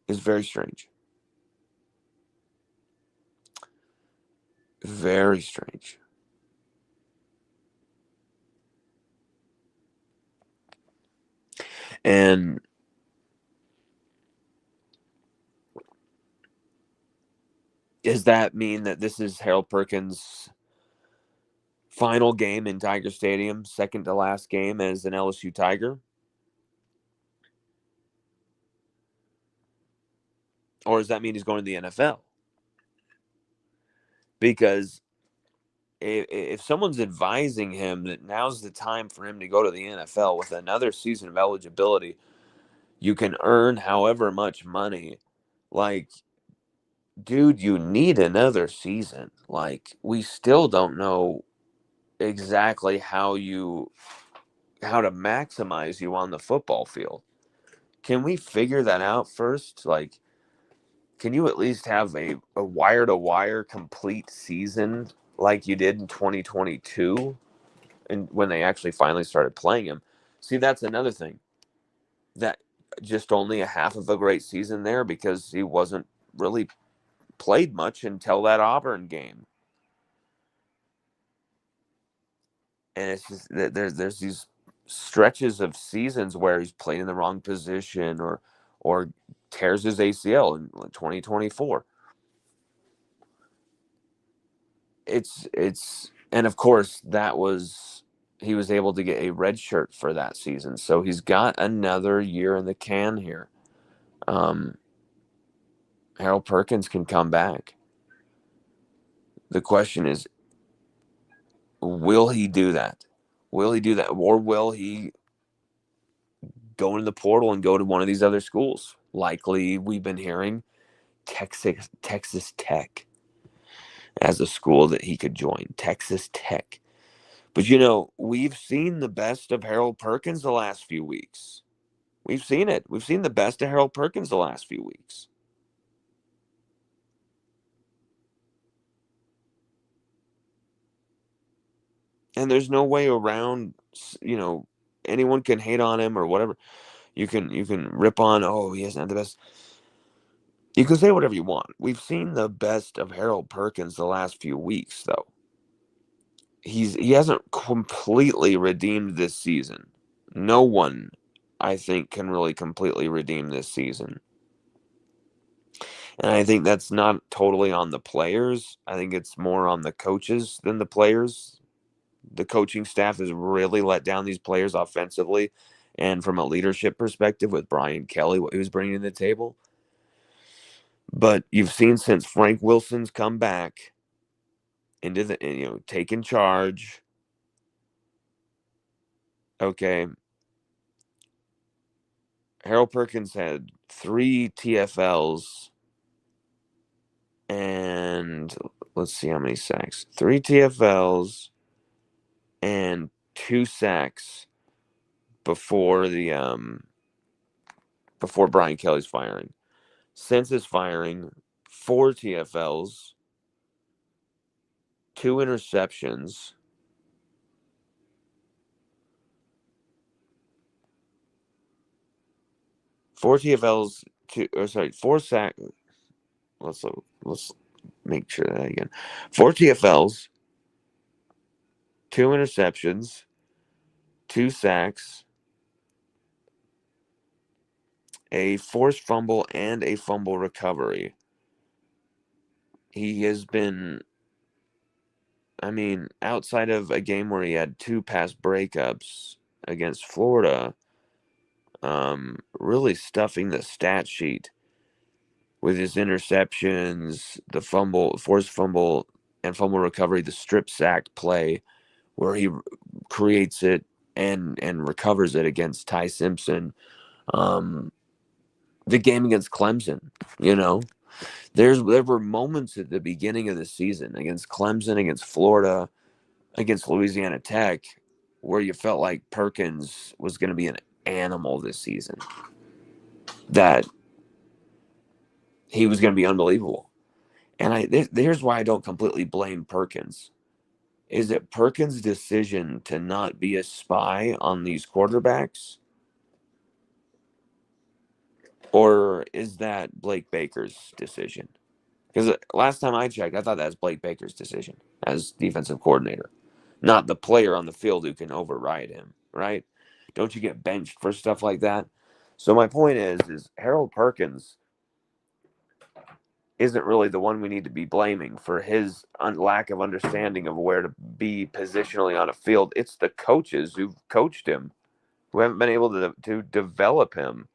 Speaker 1: It's very strange. Very strange. And does that mean that this is Harold Perkins' final game in Tiger Stadium, second to last game as an LSU Tiger? Or does that mean he's going to the NFL? Because if someone's advising him that now's the time for him to go to the NFL with another season of eligibility, you can earn however much money. Like, dude, you need another season. Like, we still don't know exactly how to maximize you on the football field. Can we figure that out first? Like, can you at least have a wire to wire complete season like you did in 2022 and when they actually finally started playing him? See, that's another thing. That just only a half of a great season there because he wasn't really played much until that Auburn game. And it's just there's these stretches of seasons where he's played in the wrong position or tears his ACL in 2024. It's and of course he was able to get a red shirt for that season, so he's got another year in the can here. Um, Harold Perkins can come back. The question is, will he do that? Will he do that, or will he go into the portal and go to one of these other schools? Likely, we've been hearing Texas Tech as a school that he could join. Texas Tech. But we've seen the best of Harold Perkins the last few weeks. We've seen it. We've seen the best of Harold Perkins the last few weeks. And there's no way around, anyone can hate on him or whatever. You can rip on, oh, he hasn't had the best. You can say whatever you want. We've seen the best of Harold Perkins the last few weeks, though. He hasn't completely redeemed this season. No one, I think, can really completely redeem this season. And I think that's not totally on the players. I think it's more on the coaches than the players. The coaching staff has really let down these players offensively and from a leadership perspective with Brian Kelly, what he was bringing to the table. But you've seen since Frank Wilson's come back into taking charge. Okay. Harold Perkins had 3 TFLs and let's see how many sacks. 3 TFLs and 2 sacks before before Brian Kelly's firing. Since his firing, 4 TFLs, 2 interceptions, 4 TFLs, 4 sacks. Let's make sure that again. 4 TFLs, 2 interceptions, 2 sacks, a forced fumble, and a fumble recovery. he has been, I mean, outside of a game where he had 2 pass breakups against Florida, really stuffing the stat sheet with his interceptions, the fumble, forced fumble, and fumble recovery, the strip sack play where he creates it and recovers it against Ty Simpson. Um, the game against Clemson, you know, there were moments at the beginning of the season against Clemson, against Florida, against Louisiana Tech, where you felt like Perkins was going to be an animal this season. That he was going to be unbelievable. And here's why I don't completely blame Perkins. Is it Perkins' decision to not be a spy on these quarterbacks? Or is that Blake Baker's decision? Because last time I checked, I thought that was Blake Baker's decision as defensive coordinator, not the player on the field who can override him, right? Don't you get benched for stuff like that? So my point is Harold Perkins isn't really the one we need to be blaming for his lack of understanding of where to be positionally on a field. It's the coaches who've coached him, who haven't been able to develop him,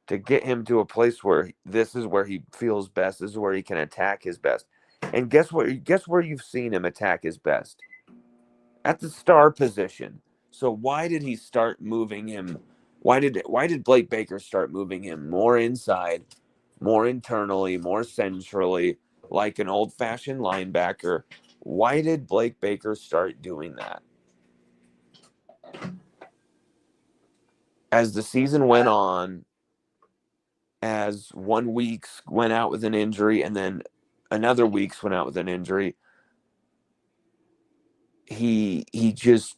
Speaker 1: to get him to a place where this is where he feels best. This is where he can attack his best. And guess what? Guess where you've seen him attack his best? At the star position. So why did he start moving him? Why did Blake Baker start moving him more inside, more internally, more centrally, like an old-fashioned linebacker? Why did Blake Baker start doing that? As the season went on, as 1 week went out with an injury and then another week's went out with an injury, he just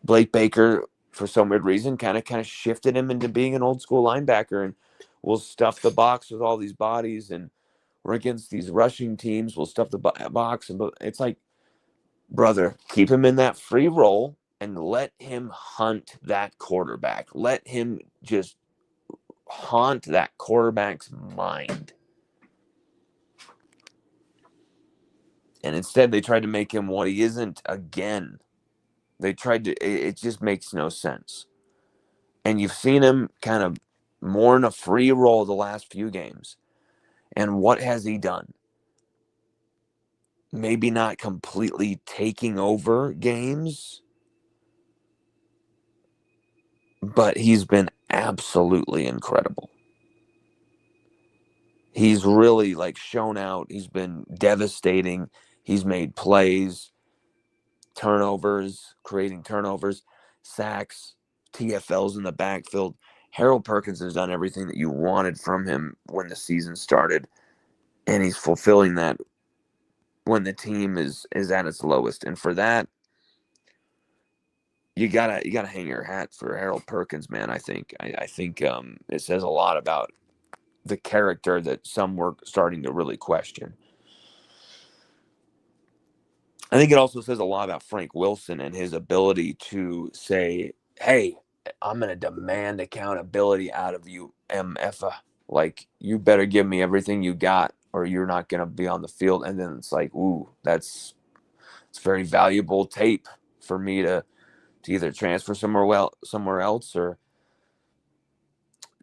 Speaker 1: Blake Baker, for some weird reason, kind of shifted him into being an old school linebacker, and we'll stuff the box with all these bodies, and we're against these rushing teams. We'll stuff the box, and it's like, brother, keep him in that free roll and let him hunt that quarterback. Let him just haunt that quarterback's mind. And instead, they tried to make him what he isn't again. They tried to, it just makes no sense. And you've seen him kind of more in a free roll the last few games. And what has he done? Maybe not completely taking over games, but he's been absolutely incredible. He's really like shown out. He's been devastating. He's made plays, turnovers, creating turnovers, sacks, TFLs in the backfield. Harold Perkins has done everything that you wanted from him when the season started, and he's fulfilling that when the team is at its lowest. And for that, you gotta hang your hat for Harold Perkins, man. I think it says a lot about the character that some were starting to really question. I think it also says a lot about Frank Wilson and his ability to say, "Hey, I'm going to demand accountability out of you, MFA. Like, you better give me everything you got, or you're not going to be on the field." And then it's like, ooh, it's very valuable tape for me to either transfer somewhere else or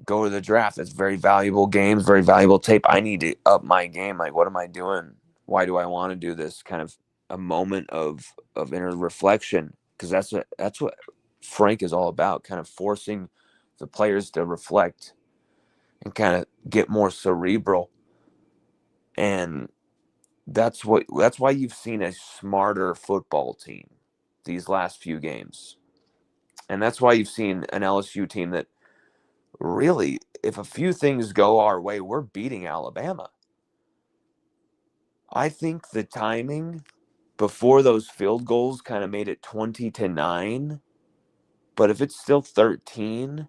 Speaker 1: go to the draft. It's very valuable games, very valuable tape. I need to up my game. Like, what am I doing? Why do I want to do this? Kind of a moment of inner reflection, because that's what Frank is all about. Kind of forcing the players to reflect and kind of get more cerebral. And that's why you've seen a smarter football team these last few games. And that's why you've seen an LSU team that really, if a few things go our way, we're beating Alabama. I think the timing before those field goals kind of made it 20-9, but if it's still 13-6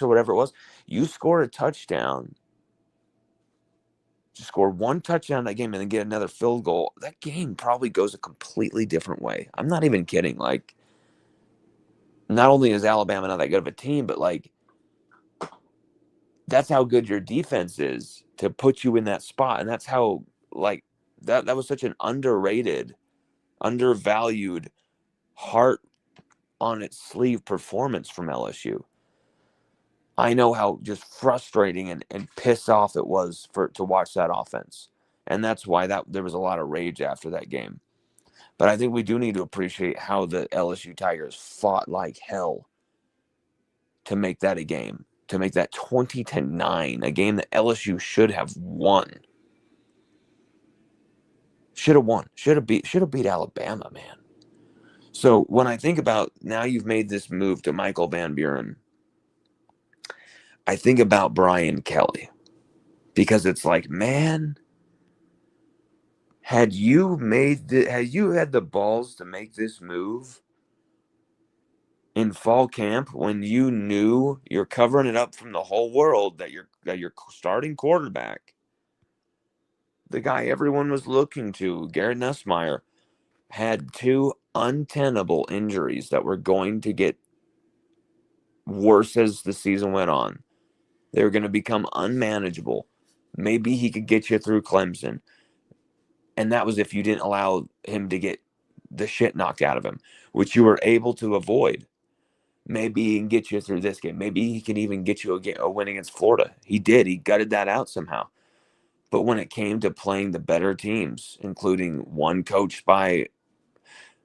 Speaker 1: or whatever it was, you score a touchdown, you score one touchdown in that game and then get another field goal, that game probably goes a completely different way. I'm not even kidding. Like, not only is Alabama not that good of a team, but like, That's how good your defense is to put you in that spot. And that's how, like, that was such an underrated, undervalued, heart on its sleeve performance from LSU. I know how just frustrating and piss off it was to watch that offense. And that's why there was a lot of rage after that game. But I think we do need to appreciate how the LSU Tigers fought like hell to make that a game, to make that 20-9, a game that LSU should have won. Should have won. Should have beat Alabama, man. So when I think about now you've made this move to Michael Van Buren, I think about Brian Kelly. Because it's like, man, had you had the balls to make this move in fall camp when you knew you're covering it up from the whole world that your starting quarterback, the guy everyone was looking to, Garrett Nussmeier, had 2 untenable injuries that were going to get worse as the season went on. They were going to become unmanageable. Maybe he could get you through Clemson. And that was if you didn't allow him to get the shit knocked out of him, which you were able to avoid. Maybe he can get you through this game. Maybe he can even get you a win against Florida. He did. He gutted that out somehow. But when it came to playing the better teams, including one coached by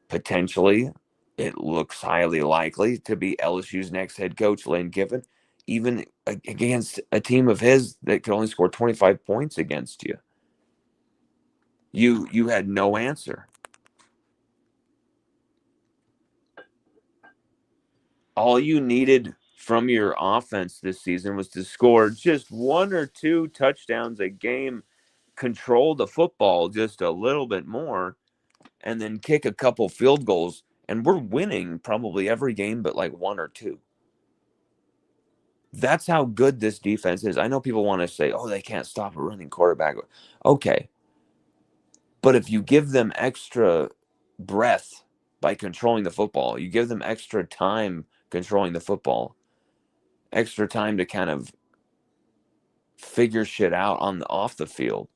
Speaker 1: potentially, it looks highly likely to be LSU's next head coach, Lane Kiffin, even against a team of his that could only score 25 points against you. You had no answer. All you needed from your offense this season was to score just 1 or 2 touchdowns a game, control the football just a little bit more, and then kick a couple field goals. And we're winning probably every game but like 1 or 2. That's how good this defense is. I know people want to say, oh, they can't stop a running quarterback. Okay. But if you give them extra breath by controlling the football, you give them extra time controlling the football, extra time to kind of figure shit out off the field.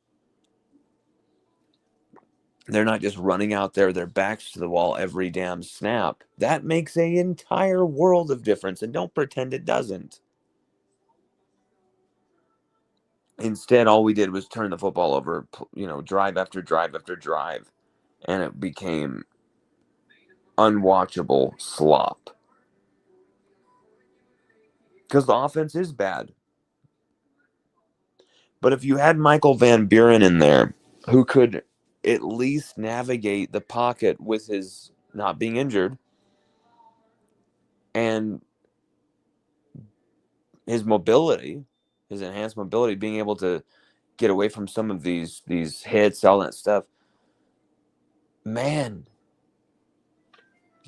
Speaker 1: They're not just running out there, their backs to the wall every damn snap. That makes an entire world of difference, and don't pretend it doesn't. Instead, all we did was turn the football over, drive after drive after drive, and it became unwatchable slop. Because the offense is bad. But if you had Michael Van Buren in there, who could at least navigate the pocket with his not being injured and his mobility, his enhanced mobility, being able to get away from some of these hits, all that stuff, man,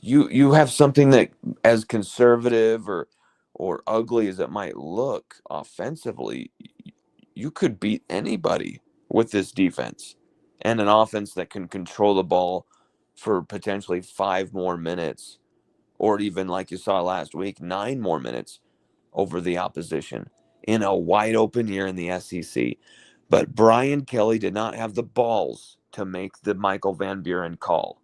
Speaker 1: you have something that, as conservative or ugly as it might look offensively, you could beat anybody with this defense and an offense that can control the ball for potentially 5 more minutes, or even like you saw last week, 9 more minutes over the opposition in a wide open year in the SEC. But Brian Kelly did not have the balls to make the Michael Van Buren call.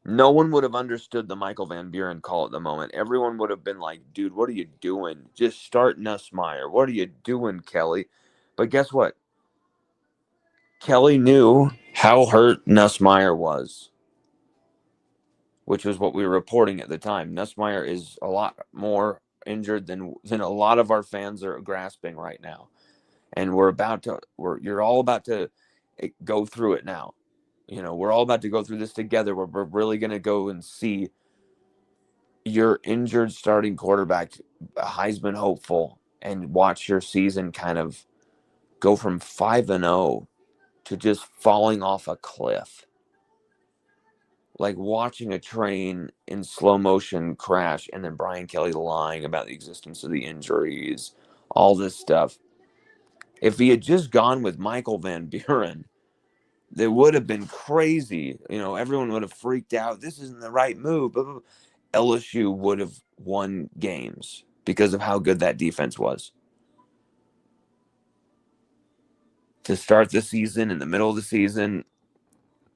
Speaker 1: No one would have understood the Michael Van Buren call at the moment. Everyone would have been like, dude, what are you doing? Just start Nussmeier. What are you doing, Kelly? But guess what? Kelly knew how hurt Nussmeier was, which was what we were reporting at the time. Nussmeier is a lot more injured than a lot of our fans are grasping right now. And you're all about to go through it now. We're all about to go through this together, where we're really going to go and see your injured starting quarterback, Heisman hopeful, and watch your season kind of go from 5-0 to just falling off a cliff. Like watching a train in slow motion crash, and then Brian Kelly lying about the existence of the injuries, all this stuff. If he had just gone with Michael Van Buren, it would have been crazy. Everyone would have freaked out. This isn't the right move. LSU would have won games because of how good that defense was. To start the season, in the middle of the season,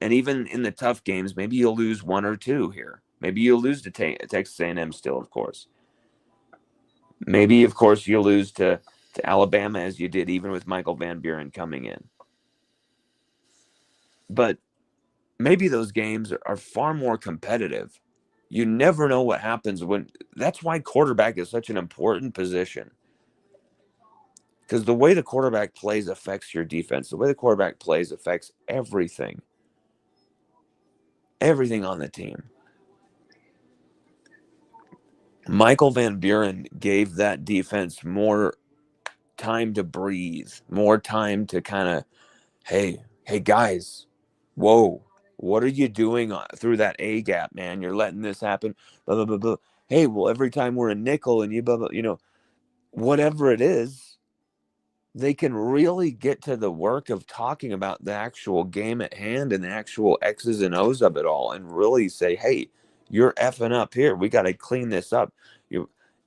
Speaker 1: and even in the tough games, maybe you'll lose one or two here. Maybe you'll lose to Texas A&M still, of course. Maybe, of course, you'll lose to Alabama as you did even with Michael Van Buren coming in. But maybe those games are far more competitive. You never know what happens when. That's why quarterback is such an important position. Because the way the quarterback plays affects your defense. The way the quarterback plays affects everything. Everything on the team. Michael Van Buren gave that defense more time to breathe, more time to kind of, hey guys, whoa, what are you doing through that A gap, man? You're letting this happen, blah, blah, blah, blah. Hey, well, every time we're a nickel and you, blah, blah, whatever it is, they can really get to the work of talking about the actual game at hand and the actual X's and O's of it all and really say, hey, you're effing up here. We got to clean this up.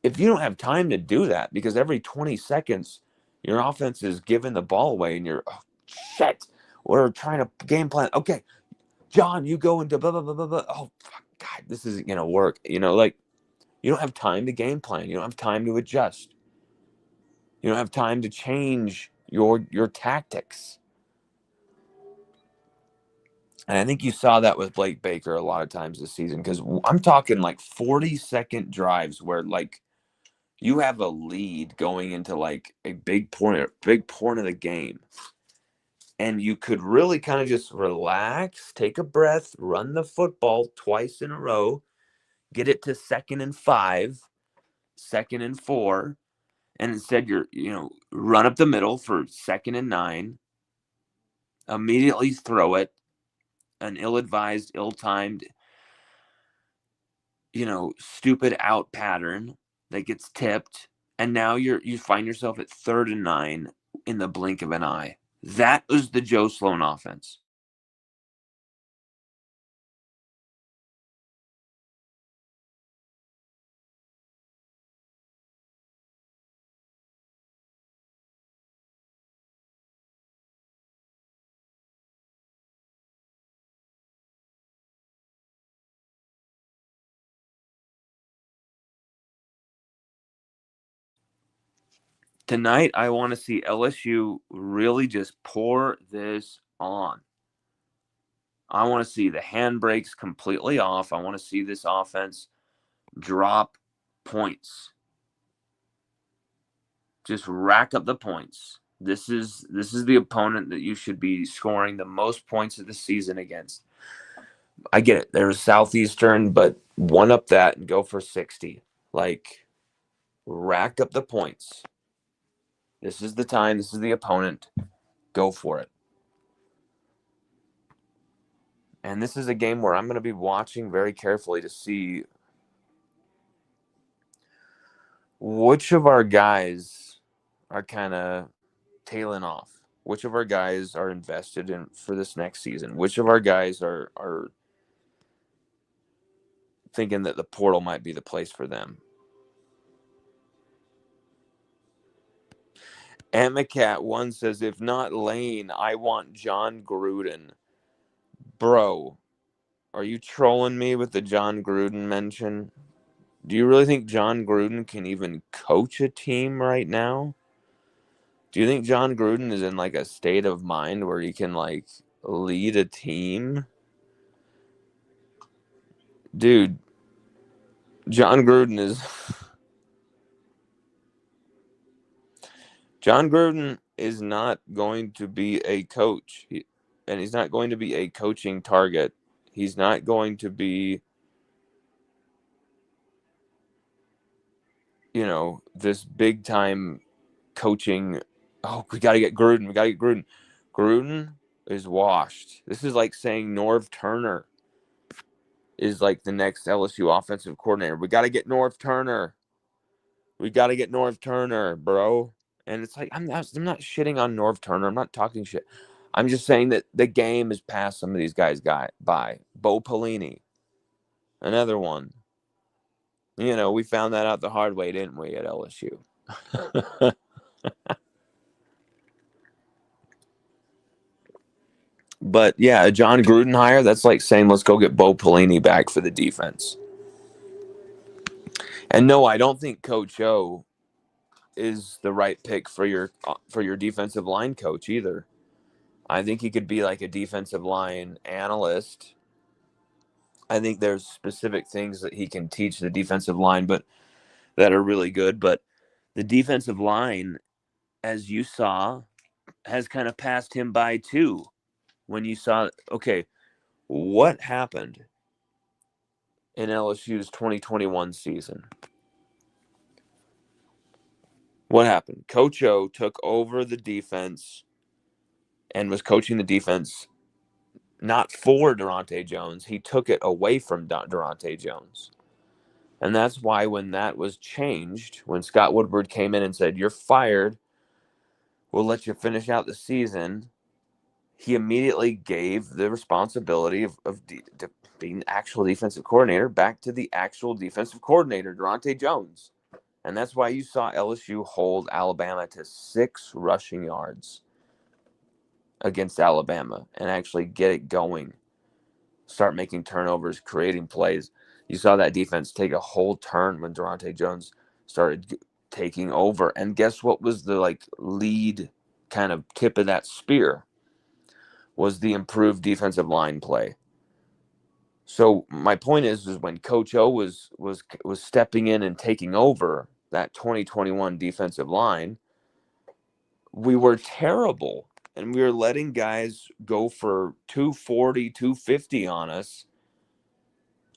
Speaker 1: If you don't have time to do that, because every 20 seconds, your offense is giving the ball away and you're, oh, shit, we're trying to game plan. Okay, John, you go into blah, blah, blah, blah, blah. Oh, God, this isn't going to work. You don't have time to game plan. You don't have time to adjust. You don't have time to change your tactics. And I think you saw that with Blake Baker a lot of times this season, because I'm talking like 40-second drives where like you have a lead going into like a big point of the game. And you could really kind of just relax, take a breath, run the football twice in a row, get it to 2nd and 5, 2nd and 4. And instead you're, run up the middle for 2nd and 9, immediately throw it, an ill-advised, ill-timed, stupid out pattern that gets tipped. And now you find yourself at 3rd and 9 in the blink of an eye. That was the Joe Sloan offense. Tonight, I want to see LSU really just pour this on. I want to see the handbrakes completely off. I want to see this offense drop points. Just rack up the points. This is the opponent that you should be scoring the most points of the season against. I get it. There's Southeastern, but one up that and go for 60. Like, rack up the points. This is the time. This is the opponent. Go for it. And this is a game where I'm going to be watching very carefully to see which of our guys are kind of tailing off. Which of our guys are invested in for this next season? Which of our guys are thinking that the portal might be the place for them? Amicat1 says, if not Lane, I want John Gruden. Bro, are you trolling me with the John Gruden mention? Do you really think John Gruden can even coach a team right now? Do you think John Gruden is in like a state of mind where he can like lead a team? Dude, John Gruden is not going to be a coach. And he's not going to be a coaching target. He's not going to be, this big time coaching. Oh, we got to get Gruden. Gruden is washed. This is like saying Norv Turner is like the next LSU offensive coordinator. We got to get Norv Turner. Bro. And it's like, I'm not shitting on Norv Turner. I'm not talking shit. I'm just saying that the game has passed some of these guys by. Bo Pelini, another one. We found that out the hard way, didn't we, at LSU? But yeah, a John Gruden hire, that's like saying let's go get Bo Pelini back for the defense. And no, I don't think Coach O is the right pick for your defensive line coach either. I think he could be like a defensive line analyst. I think there's specific things that he can teach the defensive line, but that are really good. But the defensive line, as you saw, has kind of passed him by too. When you saw, okay, what happened in LSU's 2021 season? What happened? Coach O took over the defense and was coaching the defense not for Durante Jones. He took it away from Durante Jones. And that's why when that was changed, when Scott Woodward came in and said, "You're fired, we'll let you finish out the season," he immediately gave the responsibility of being the actual defensive coordinator back to the actual defensive coordinator, Durante Jones. And that's why you saw LSU hold Alabama to 6 rushing yards against Alabama and actually get it going, start making turnovers, creating plays. You saw that defense take a whole turn when Durante Jones started taking over. And guess what was the lead kind of tip of that spear? Was the improved defensive line play. So my point is when Coach O was stepping in and taking over that 2021 defensive line, we were terrible. And we were letting guys go for 240, 250 on us,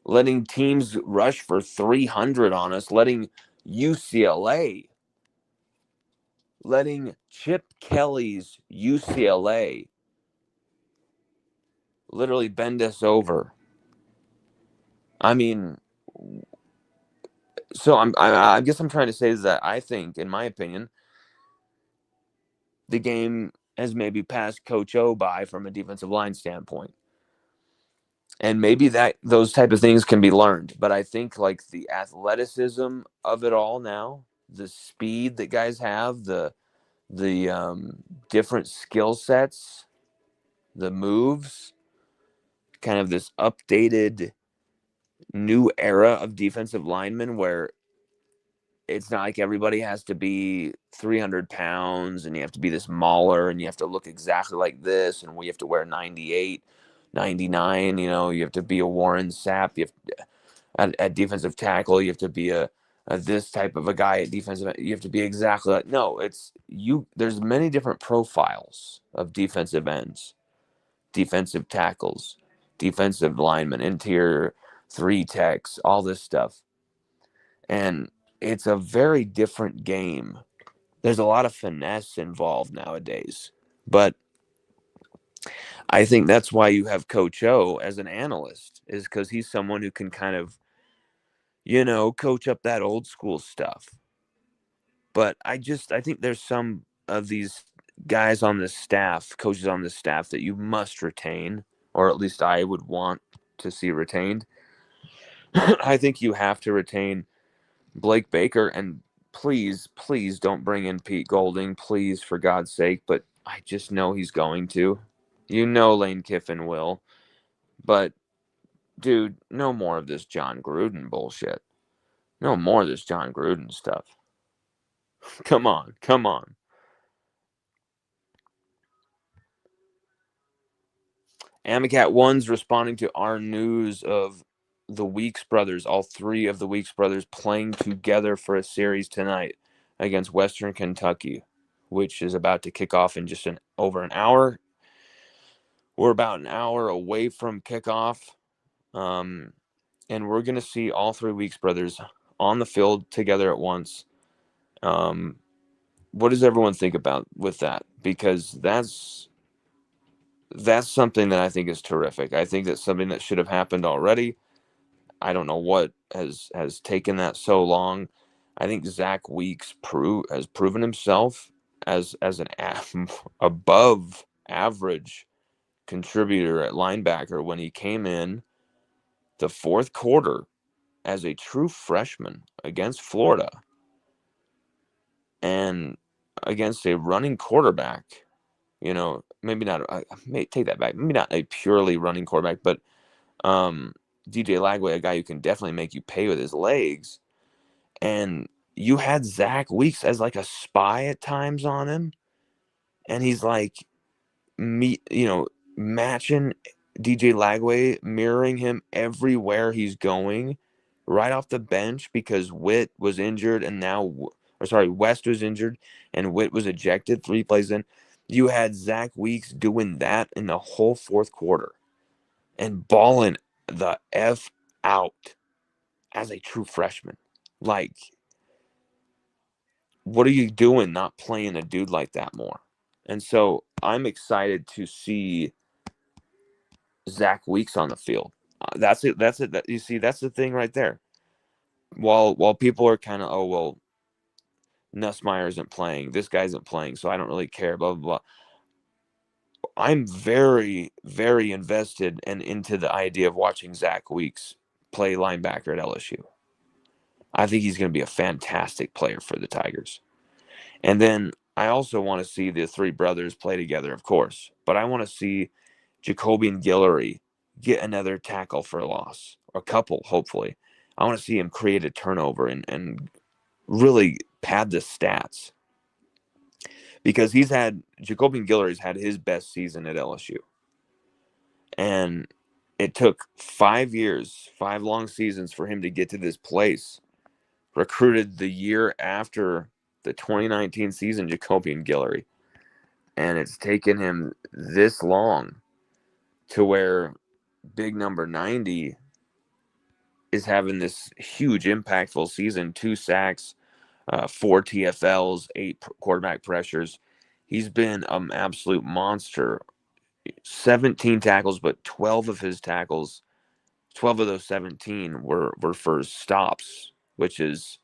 Speaker 1: letting teams rush for 300 on us, letting UCLA, letting Chip Kelly's UCLA literally bend us over. I mean, so I guess I'm trying to say is that I think, in my opinion, the game has maybe passed Coach O by from a defensive line standpoint. And maybe that those type of things can be learned. But I think like the athleticism of it all now, the speed that guys have, the different skill sets, the moves, kind of this updated new era of defensive linemen where it's not like everybody has to be 300 pounds and you have to be this mauler and you have to look exactly like this and we have to wear 98, 99. You have to be a Warren Sapp. You have at defensive tackle, you have to be a this type of a guy at defensive. You have to be exactly like, no, it's you. There's many different profiles of defensive ends, defensive tackles, defensive linemen, interior 3 techs, all this stuff. And it's a very different game. There's a lot of finesse involved nowadays. But I think that's why you have Coach O as an analyst, is because he's someone who can kind of, coach up that old school stuff. But I think there's some of these guys on the staff, coaches on the staff that you must retain, or at least I would want to see retained. I think you have to retain Blake Baker, and please, please don't bring in Pete Golding, please, for God's sake. But I just know he's going to. Lane Kiffin will. But, dude, no more of this John Gruden bullshit. No more of this John Gruden stuff. Come on, come on. Amicat One's responding to our news of the Weeks brothers, all 3 of the Weeks brothers playing together for a series tonight against Western Kentucky, which is about to kick off in just over an hour. We're about an hour away from kickoff, and we're going to see all 3 Weeks brothers on the field together at once. What does everyone think about with that? Because that's something that I think is terrific. I think that's something that should have happened already. I don't know what has taken that so long. I think Zach Weeks has proven himself as an above average contributor at linebacker when he came in the fourth quarter as a true freshman against Florida and against a running quarterback. Maybe not. I may take that back. Maybe not a purely running quarterback, but DJ Lagway, a guy who can definitely make you pay with his legs. And you had Zach Weeks as like a spy at times on him, and he's like matching DJ Lagway, mirroring him everywhere he's going, right off the bench because Witt was injured and West was injured and Witt was ejected 3 plays in. You had Zach Weeks doing that in the whole fourth quarter and balling the F out as a true freshman. Like, what are you doing not playing a dude like that more? And so I'm excited to see Zach Weeks on the field. That's it. You see, that's the thing right there. While people are kind of, oh, well, Nussmeier isn't playing, this guy isn't playing, so I don't really care, blah, blah, blah. I'm very, very invested and into the idea of watching Zach Weeks play linebacker at LSU. I think he's going to be a fantastic player for the Tigers. And then I also want to see the 3 brothers play together, of course. But I want to see Jacobian Guillory get another tackle for a loss, or a couple, hopefully. I want to see him create a turnover and really pad the stats. Because Jacobian Guillory's had his best season at LSU. And it took 5 years, 5 long seasons for him to get to this place. Recruited the year after the 2019 season, Jacobian Guillory. And it's taken him this long to where big number 90 is having this huge impactful season, 2 sacks, 4 TFLs, 8 quarterback pressures. He's been an absolute monster. 17 tackles, but 12 of those 17 were for stops, which is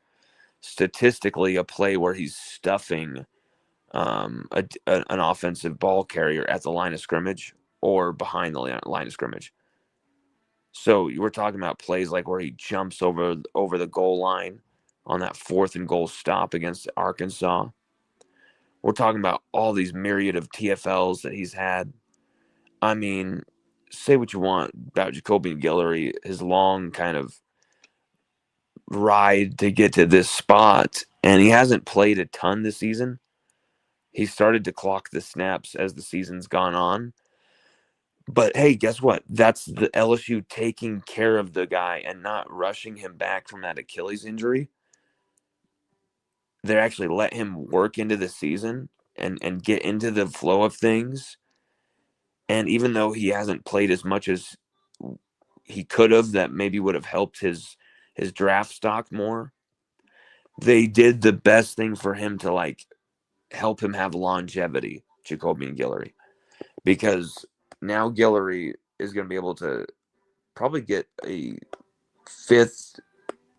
Speaker 1: statistically a play where he's stuffing an offensive ball carrier at the line of scrimmage or behind the line of scrimmage. So we're talking about plays like where he jumps over the goal line on that 4th and goal stop against Arkansas. We're talking about all these myriad of TFLs that he's had. I mean, say what you want about Jacobian Guillory, his long kind of ride to get to this spot, and he hasn't played a ton this season. He started to clock the snaps as the season's gone on. But hey, guess what? That's the LSU taking care of the guy and not rushing him back from that Achilles injury. They actually let him work into the season and get into the flow of things. And even though he hasn't played as much as he could have, that maybe would have helped his draft stock more, they did the best thing for him to like help him have longevity, Jacobian Guillory. Because now Guillory is going to be able to probably get a 5th,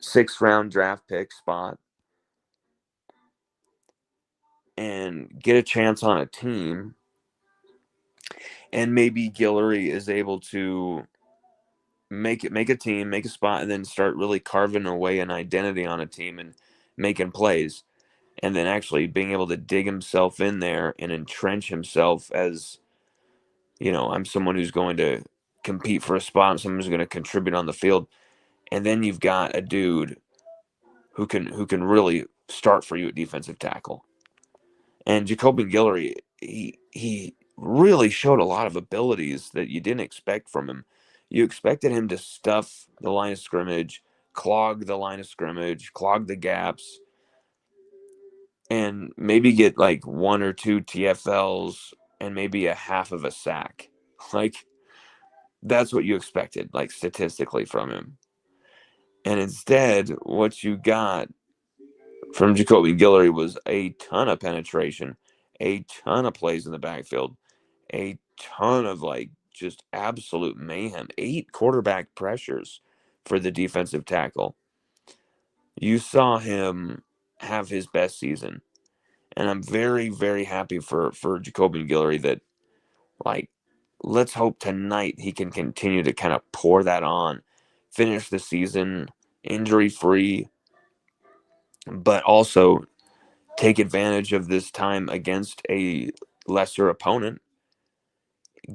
Speaker 1: 6th round draft pick spot and get a chance on a team. And maybe Guillory is able to make a team, make a spot, and then start really carving away an identity on a team and making plays. And then actually being able to dig himself in there and entrench himself as, I'm someone who's going to compete for a spot. I'm someone who's going to contribute on the field. And then you've got a dude who can really start for you at defensive tackle. And Jacobian Guillory, he really showed a lot of abilities that you didn't expect from him. You expected him to stuff the line of scrimmage, clog the line of scrimmage, clog the gaps, and maybe get like 1 or 2 TFLs and maybe a half of a sack. Like, that's what you expected, like, statistically from him. And instead, what you got from Jacobian Guillory was a ton of penetration, a ton of plays in the backfield, a ton of like just absolute mayhem, 8 quarterback pressures for the defensive tackle. You saw him have his best season. And I'm very, very happy for Jacobian Guillory that, like, let's hope tonight he can continue to kind of pour that on, finish the season injury-free, but also take advantage of this time against a lesser opponent.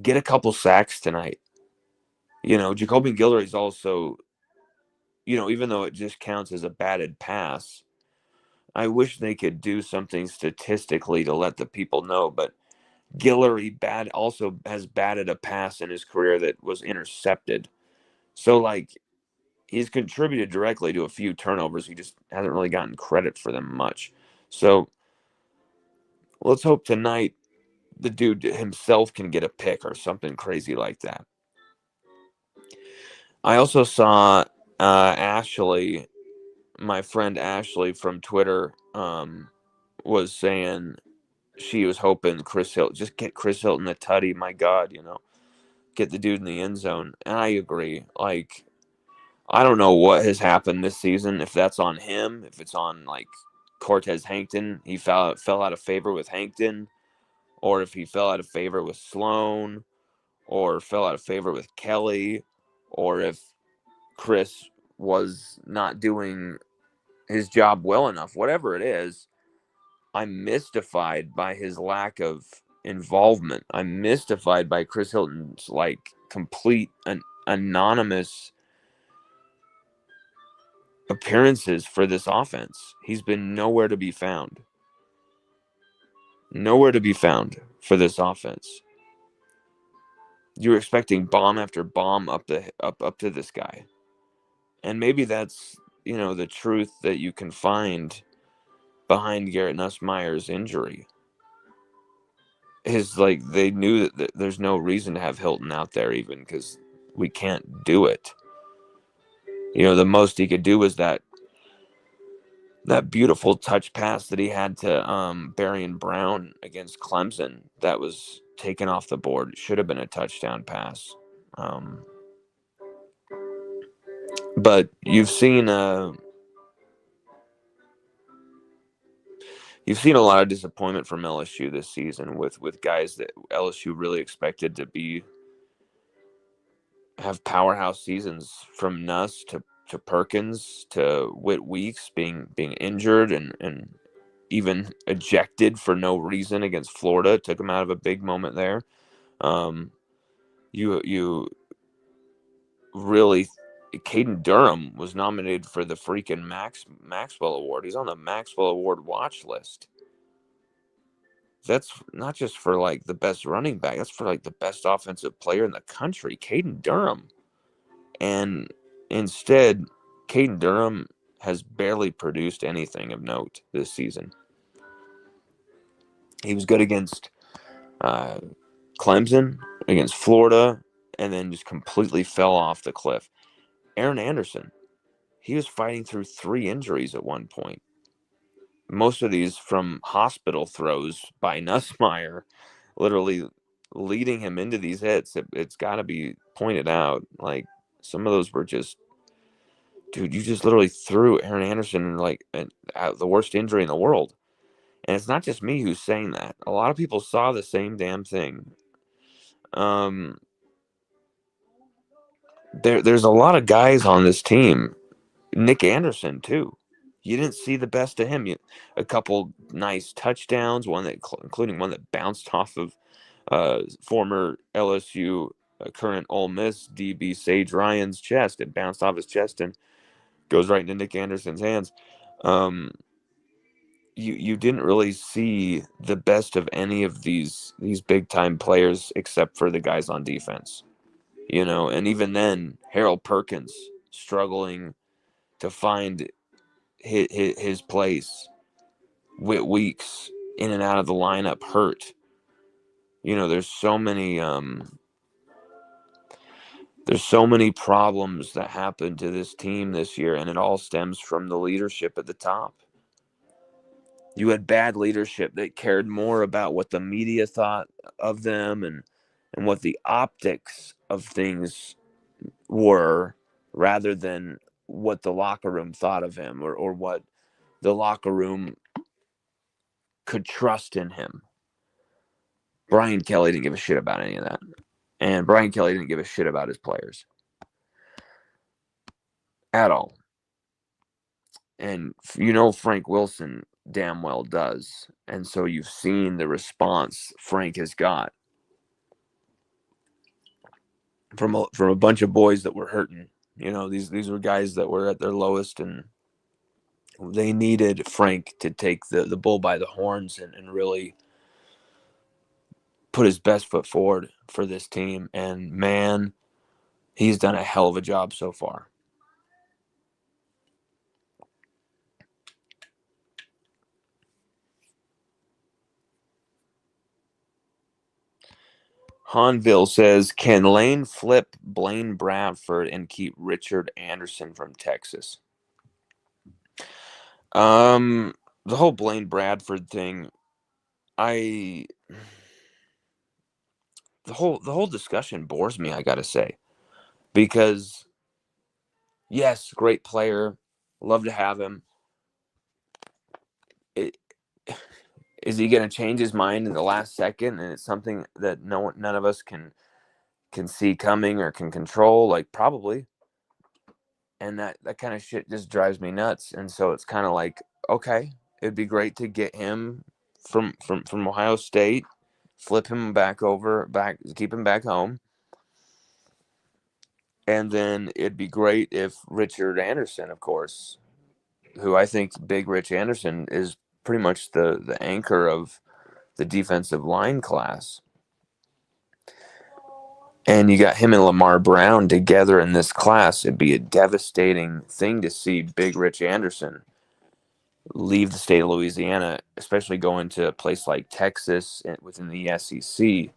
Speaker 1: Get a couple sacks tonight. Jacoby Guillory's also, even though it just counts as a batted pass, I wish they could do something statistically to let the people know, but Guillory also has batted a pass in his career that was intercepted. So, he's contributed directly to a few turnovers. He just hasn't really gotten credit for them much. So, let's hope tonight the dude himself can get a pick or something crazy like that. I also saw Ashley, my friend Ashley from Twitter, was saying she was hoping Chris Hilton, just get Chris Hilton a tutty. My God, get the dude in the end zone. And I agree. I don't know what has happened this season. If that's on him, if it's on Cortez Hankton, he fell out of favor with Hankton, or if he fell out of favor with Sloan, or fell out of favor with Kelly, or if Chris was not doing his job well enough. Whatever it is, I'm mystified by his lack of involvement. I'm mystified by Chris Hilton's complete anonymous appearances for this offense. He's been nowhere to be found. Nowhere to be found for this offense. You were expecting bomb after bomb up to this guy. And maybe that's, the truth that you can find behind Garrett Nussmeier's injury. Is they knew that there's no reason to have Hilton out there even because we can't do it. The most he could do was that beautiful touch pass that he had to Barian Brown against Clemson that was taken off the board. It should have been a touchdown pass. But you've seen a lot of disappointment from LSU this season with guys that LSU really expected to have powerhouse seasons, from Nuss to Perkins to Whit Weeks being injured and even ejected for no reason against Florida. It took him out of a big moment there. You really, Caden Durham was nominated for the freaking Maxwell Award. He's on the Maxwell Award watch list. That's not just for the best running back. That's for the best offensive player in the country, Caden Durham. And instead, Caden Durham has barely produced anything of note this season. He was good against Clemson, against Florida, and then just completely fell off the cliff. Aaron Anderson, he was fighting through 3 injuries at one point. Most of these from hospital throws by Nussmeier, literally leading him into these hits. It's got to be pointed out. Some of those were just, dude, you just literally threw Aaron Anderson the worst injury in the world. And it's not just me who's saying that. A lot of people saw the same damn thing. There's a lot of guys on this team. Nick Anderson, too. You didn't see the best of him. A couple nice touchdowns, including one that bounced off of former LSU, current Ole Miss DB Sage Ryan's chest. It bounced off his chest and goes right into Nick Anderson's hands. You didn't really see the best of any of these big time players except for the guys on defense. And even then, Harold Perkins struggling to find his place. Whit Weeks in and out of the lineup hurt. There's so many problems that happened to this team this year, and it all stems from the leadership at the top. You had bad leadership that cared more about what the media thought of them and what the optics of things were, rather than what the locker room thought of him or what the locker room could trust in him. Brian Kelly didn't give a shit about any of that. And Brian Kelly didn't give a shit about his players at all. And Frank Wilson damn well does. And so you've seen the response Frank has got from a bunch of boys that were hurting. These were guys that were at their lowest, and they needed Frank to take the bull by the horns and really put his best foot forward for this team. And man, he's done a hell of a job so far. Hanville says, can Lane flip Blaine Bradford and keep Richard Anderson from Texas? The whole Blaine Bradford thing, the whole discussion bores me, I gotta say, because yes, great player, love to have him. Is he going to change his mind in the last second? And it's something that none of us can see coming or can control. Like, probably. And that kind of shit just drives me nuts. And so it's kind of like, okay, it'd be great to get him from Ohio State, flip him back, keep him back home. And then it'd be great if Richard Anderson, of course, who I think Big Rich Anderson is pretty much the anchor of the defensive line class. And you got him and Lamar Brown together in this class. It'd be a devastating thing to see Big Rich Anderson leave the state of Louisiana, especially going to a place like Texas within the SEC,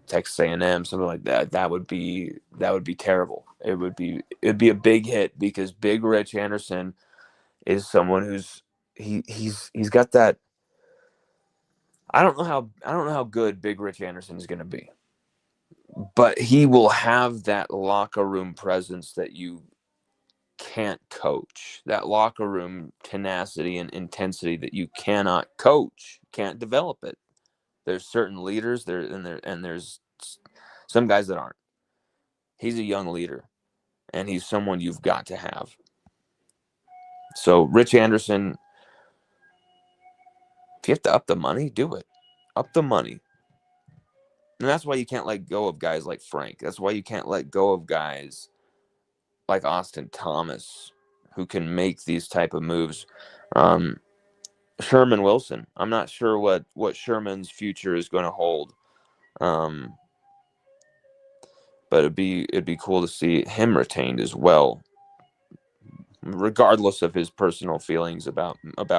Speaker 1: Texas A&M, something like that. That would be terrible. It'd be a big hit, because Big Rich Anderson is someone who's he's got that. I don't know how good Big Rich Anderson is going to be, but he will have that locker room presence that you can't coach, that locker room tenacity and intensity that you cannot coach, can't develop it. There's certain leaders there, and there's some guys that aren't. He's a young leader, and he's someone you've got to have. So Rich Anderson, if you have to up the money, do it. Up the money. And that's why you can't let go of guys like Frank. That's why you can't let go of guys like Austin Thomas, who can make these type of moves. Sherman Wilson, I'm not sure what Sherman's future is going to hold, but it'd be cool to see him retained as well, regardless of his personal feelings about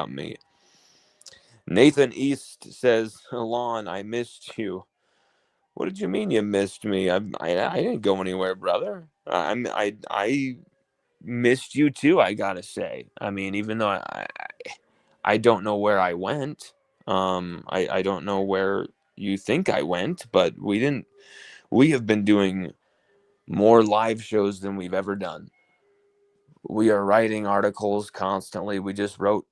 Speaker 1: me. Nathan East says, "Lon, I missed you." What did you mean you missed me? I didn't go anywhere, brother. I missed you too, I gotta say. I mean, even though I don't know where I went. I don't know where you think I went, but we have been doing more live shows than we've ever done. We are writing articles constantly. We just wrote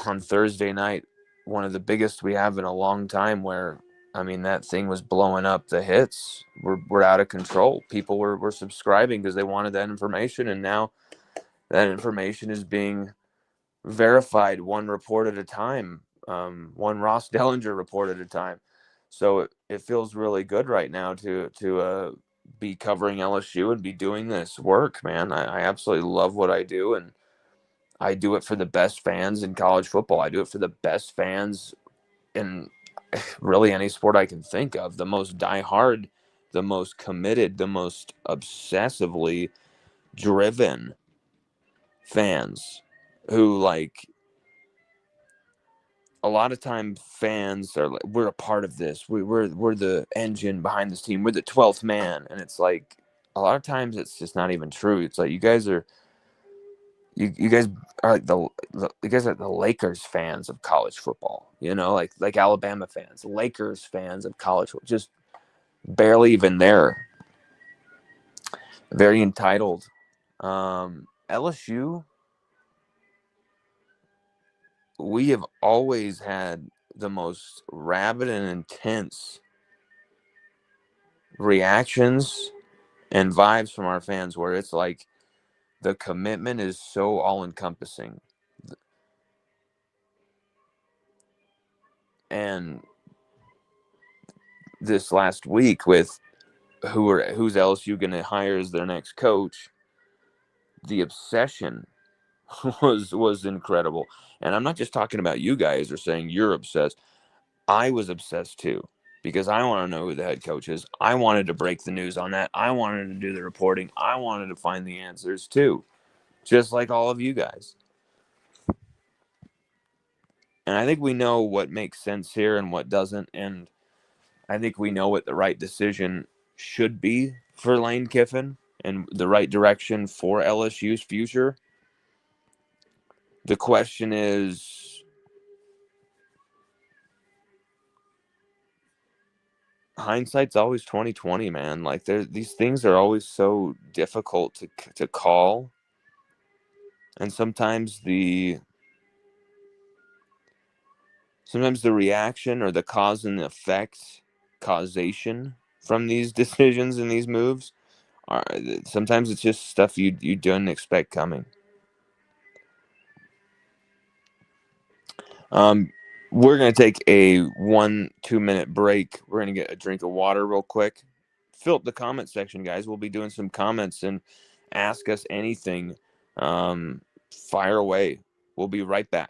Speaker 1: on Thursday night one of the biggest we have in a long time, where, I mean, that thing was blowing up. The hits were out of control. People were subscribing because they wanted that information, and now that information is being verified one report at a time, one Ross Dellinger report at a time. So it feels really good right now to be covering LSU and be doing this work, man. I absolutely love what I do, and I do it for the best fans in college football. I do it for the best fans in really any sport I can think of. The most diehard, the most committed, the most obsessively driven fans who, like, a lot of time fans are like, we're a part of this. We're the engine behind this team. We're the 12th man. And it's like, a lot of times it's just not even true. It's like, you guys are like you guys are the Lakers fans of college football, like Alabama fans, Lakers fans of college football, just barely even there. Very entitled. LSU, we have always had the most rabid and intense reactions and vibes from our fans, where it's like The commitment is so all-encompassing. And this last week with who's LSU going to hire as their next coach, the obsession was incredible. And I'm not just talking about you guys or saying you're obsessed. I was obsessed too, because I want to know who the head coach is. I wanted to break the news on that. I wanted to do the reporting. I wanted to find the answers too, just like all of you guys. And I think we know what makes sense here and what doesn't. And I think we know what the right decision should be for Lane Kiffin and the right direction for LSU's future. The question is, hindsight's always 2020, man. Like these things are always so difficult to call. And sometimes the reaction or the cause and effect causation from these decisions and these moves are sometimes it's just stuff you didn't expect coming. We're going to take a 1-2 minute break. We're going to get a drink of water real quick. Fill up the comment section, guys. We'll be doing some comments and ask us anything. Fire away. We'll be right back.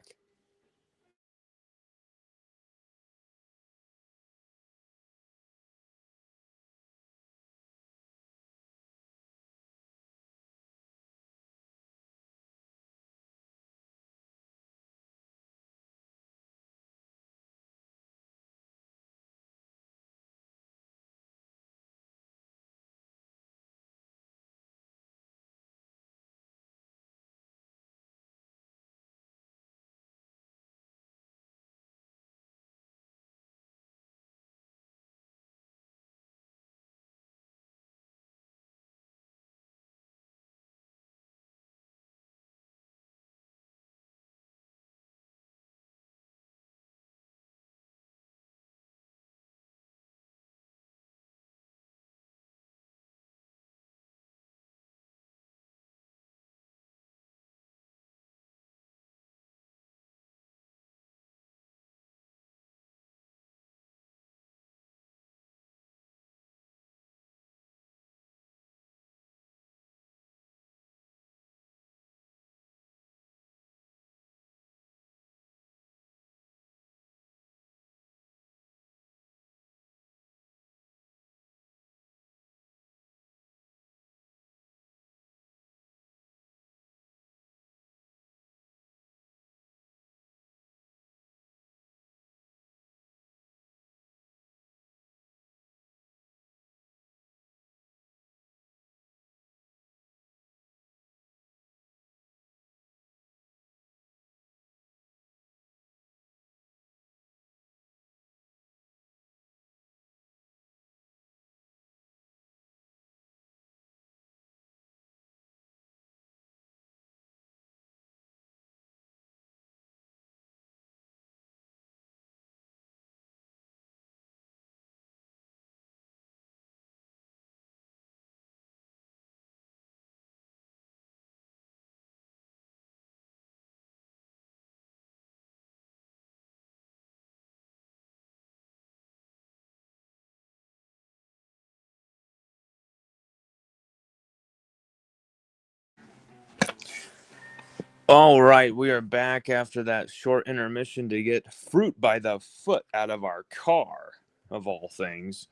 Speaker 1: All right, we are back after that short intermission to get fruit by the foot out of our car, of all things,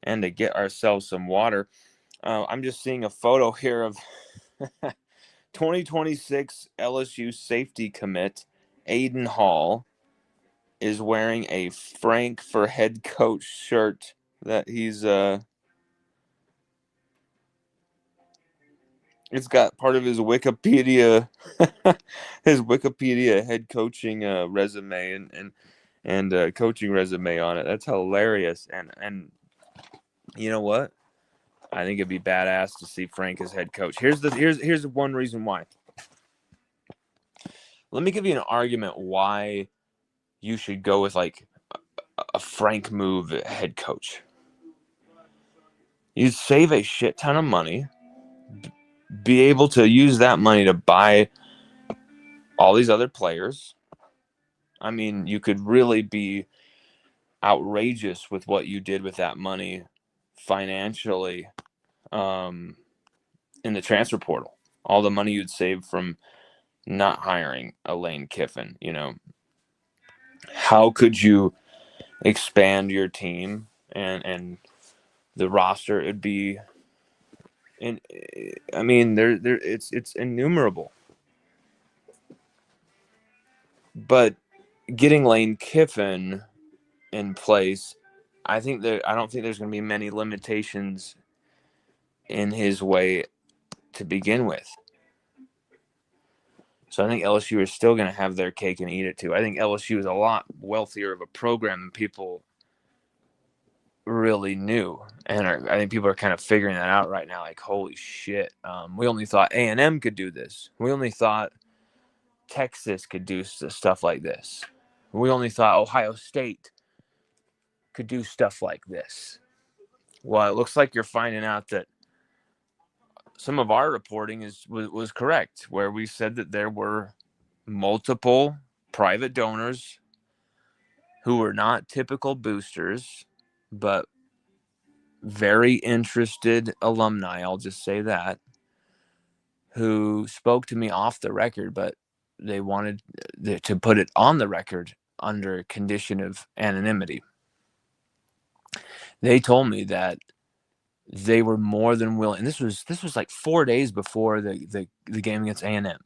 Speaker 1: and to get ourselves some water. I'm just seeing a photo here of 2026 LSU safety commit Aiden Hall is wearing a Frank for head coach shirt that he's it's got part of his Wikipedia head coaching resume and coaching resume on it. That's hilarious. And you know what? I think it'd be badass to see Frank as head coach. Here's one reason why. Let me give you an argument why you should go with like a Frank move head coach. You'd save a shit ton of money. be able to use that money to buy all these other players. I mean, you could really be outrageous with what you did with that money financially, um, in the transfer portal. All the money you'd save from not hiring a Lane Kiffin. How could you expand your team and the roster? It'd be, and I mean, it's innumerable. But getting Lane Kiffin in place, I don't think there's going to be many limitations in his way to begin with. So I think LSU is still going to have their cake and eat it too. I think LSU is a lot wealthier of a program than people really knew, and I think people are kind of figuring that out right now. Like, holy shit, we only thought A&M could do this. We only thought Texas could do stuff like this. We only thought Ohio State could do stuff like this. Well, it looks like you're finding out that some of our reporting was correct, where we said that there were multiple private donors who were not typical boosters, but very interested alumni, I'll just say that, who spoke to me off the record, but they wanted to put it on the record under condition of anonymity. They told me that they were more than willing, and this was like 4 days before the game against A&M.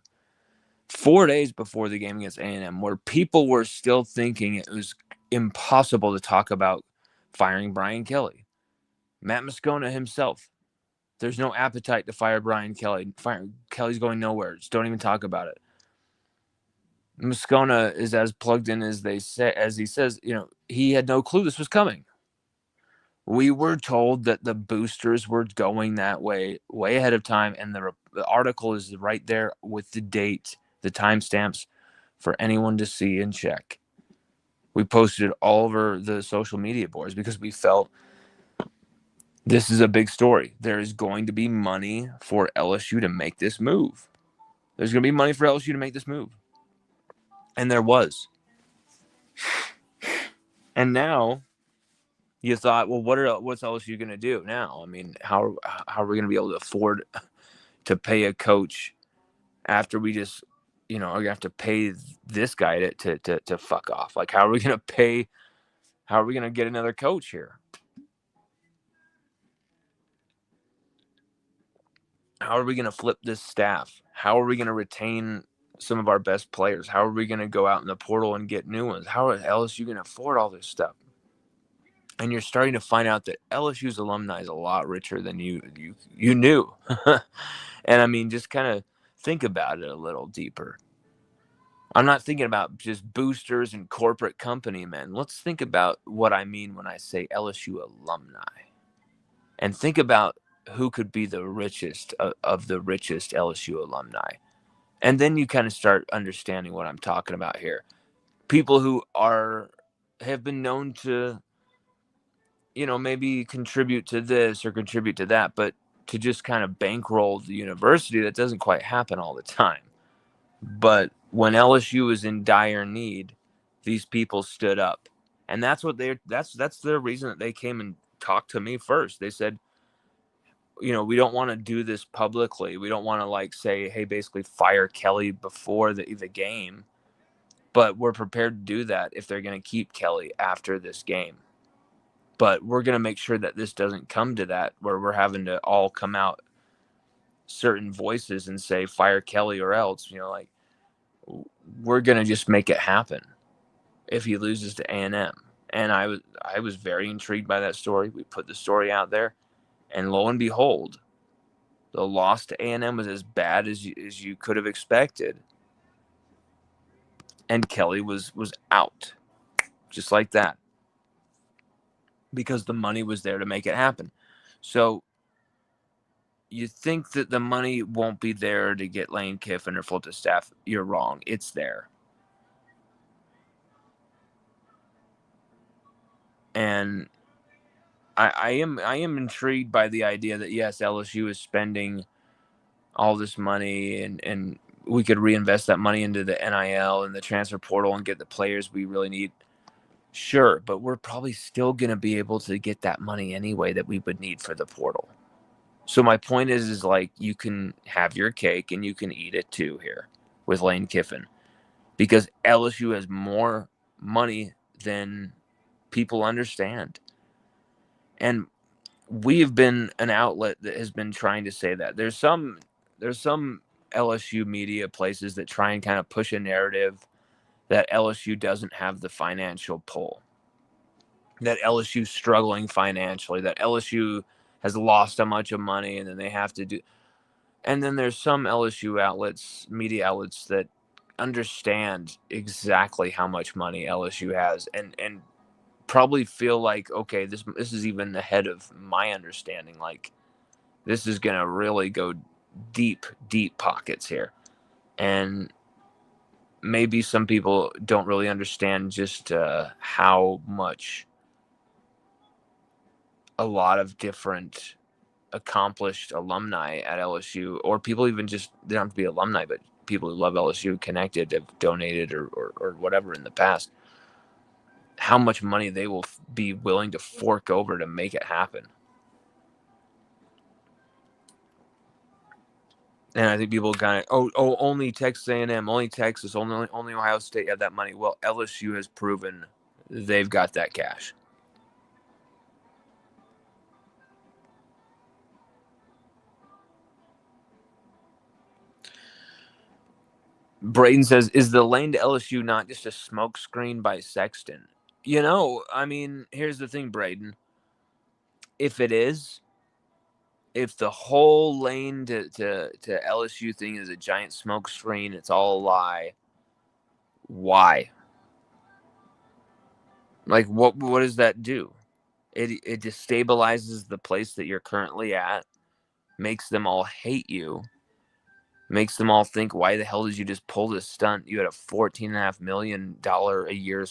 Speaker 1: 4 days before the game against A&M, where people were still thinking it was impossible to talk about firing Brian Kelly. Matt Moscona himself, there's no appetite to fire Brian Kelly. Kelly's going nowhere. Just don't even talk about it. Moscona is as plugged in as he says. He had no clue this was coming. We were told that the boosters were going that way ahead of time, and the article is right there with the date, the timestamps for anyone to see and check. We posted it all over the social media boards because we felt this is a big story. There is going to be money for LSU to make this move. There's going to be money for LSU to make this move. And there was. And now you thought, well, what's LSU going to do now? I mean, how are we going to be able to afford to pay a coach after we just, are going to have to pay this guy to fuck off? Like, how are we going to get another coach here? How are we going to flip this staff? How are we going to retain some of our best players? How are we going to go out in the portal and get new ones? How is LSU going to afford all this stuff? And you're starting to find out that LSU's alumni is a lot richer than you knew. And I mean, just kind of think about it a little deeper. I'm not thinking about just boosters and corporate company men. Let's think about what I mean when I say LSU alumni. And think about who could be the richest of the richest LSU alumni. And then you kind of start understanding what I'm talking about here. People who have been known to, maybe contribute to this or contribute to that, but to just kind of bankroll the university, that doesn't quite happen all the time. But when LSU was in dire need, these people stood up. And that's the reason that they came and talked to me first. They said, we don't want to do this publicly. We don't want to say, hey, basically fire Kelly before the game. But we're prepared to do that if they're going to keep Kelly after this game. But we're going to make sure that this doesn't come to that where we're having to all come out certain voices and say, fire Kelly or else, we're going to just make it happen if he loses to A&M. And I was very intrigued by that story. We put the story out there, and lo and behold, the loss to A&M was as bad as you could have expected. And Kelly was out just like that because the money was there to make it happen. So you think that the money won't be there to get Lane Kiffin or flip the staff. You're wrong. It's there. And I am intrigued by the idea that, yes, LSU is spending all this money and we could reinvest that money into the NIL and the transfer portal and get the players we really need. Sure, but we're probably still going to be able to get that money anyway that we would need for the portal. So my point is like you can have your cake and you can eat it too here with Lane Kiffin because LSU has more money than people understand. And we've been an outlet that has been trying to say that. There's some LSU media places that try and kind of push a narrative that LSU doesn't have the financial pull, that LSU's struggling financially, that LSU has lost a bunch of money and then they have to do. And then there's some LSU outlets, media outlets that understand exactly how much money LSU has and probably feel like, okay, this is even ahead of my understanding. Like this is gonna really go deep, deep pockets here. And maybe some people don't really understand just how much a lot of different accomplished alumni at LSU, or people even just, they don't have to be alumni, but people who love LSU connected, have donated or whatever in the past, how much money they will be willing to fork over to make it happen. And I think people kind of, only Texas A&M, only Texas, only Ohio State have that money. Well, LSU has proven they've got that cash. Braden says, is the lane to LSU not just a smokescreen by Sexton? I mean, here's the thing, Braden. If it is, if the whole lane to LSU thing is a giant smokescreen, it's all a lie, why? Like, what does that do? It destabilizes the place that you're currently at, makes them all hate you, makes them all think, why the hell did you just pull this stunt? You had a $14.5 million a year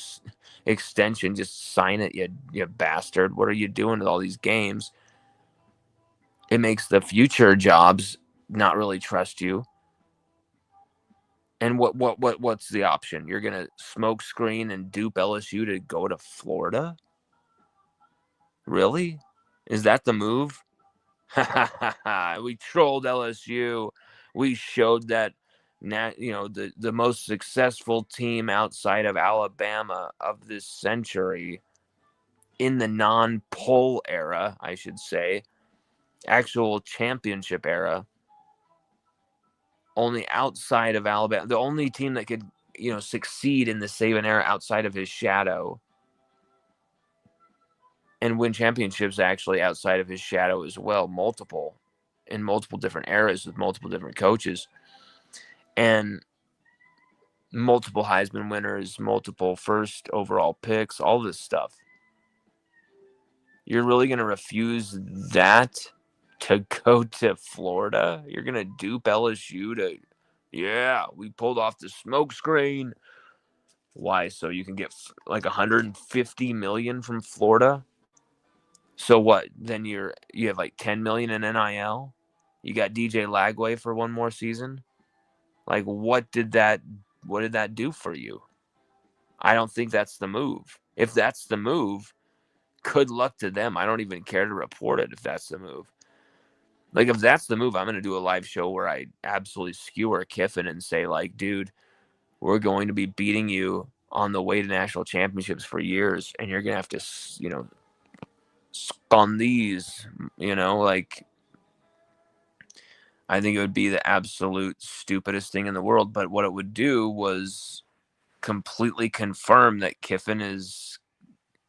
Speaker 1: extension. Just sign it, you bastard. What are you doing with all these games? It makes the future jobs not really trust you. And what's the option? You're gonna smoke screen and dupe LSU to go to Florida? Really? Is that the move? We trolled LSU. We showed that the most successful team outside of Alabama of this century in the non-poll era, I should say, actual championship era, only outside of Alabama, the only team that could, succeed in the Saban era outside of his shadow and win championships actually outside of his shadow as well, in multiple different eras with multiple different coaches and multiple Heisman winners, multiple first overall picks, all this stuff. You're really going to refuse that to go to Florida? You're going to dupe LSU to, yeah, we pulled off the smoke screen. Why? So you can get like 150 million from Florida? So what? Then you have like 10 million in NIL? You got DJ Lagway for one more season? Like what did that do for you? I don't think that's the move. If that's the move, good luck to them. I don't even care to report it if that's the move. Like if that's the move, I'm going to do a live show where I absolutely skewer Kiffin and say like, dude, we're going to be beating you on the way to national championships for years, and you're going to have to, spun these, like I think it would be the absolute stupidest thing in the world. But what it would do was completely confirm that Kiffin is,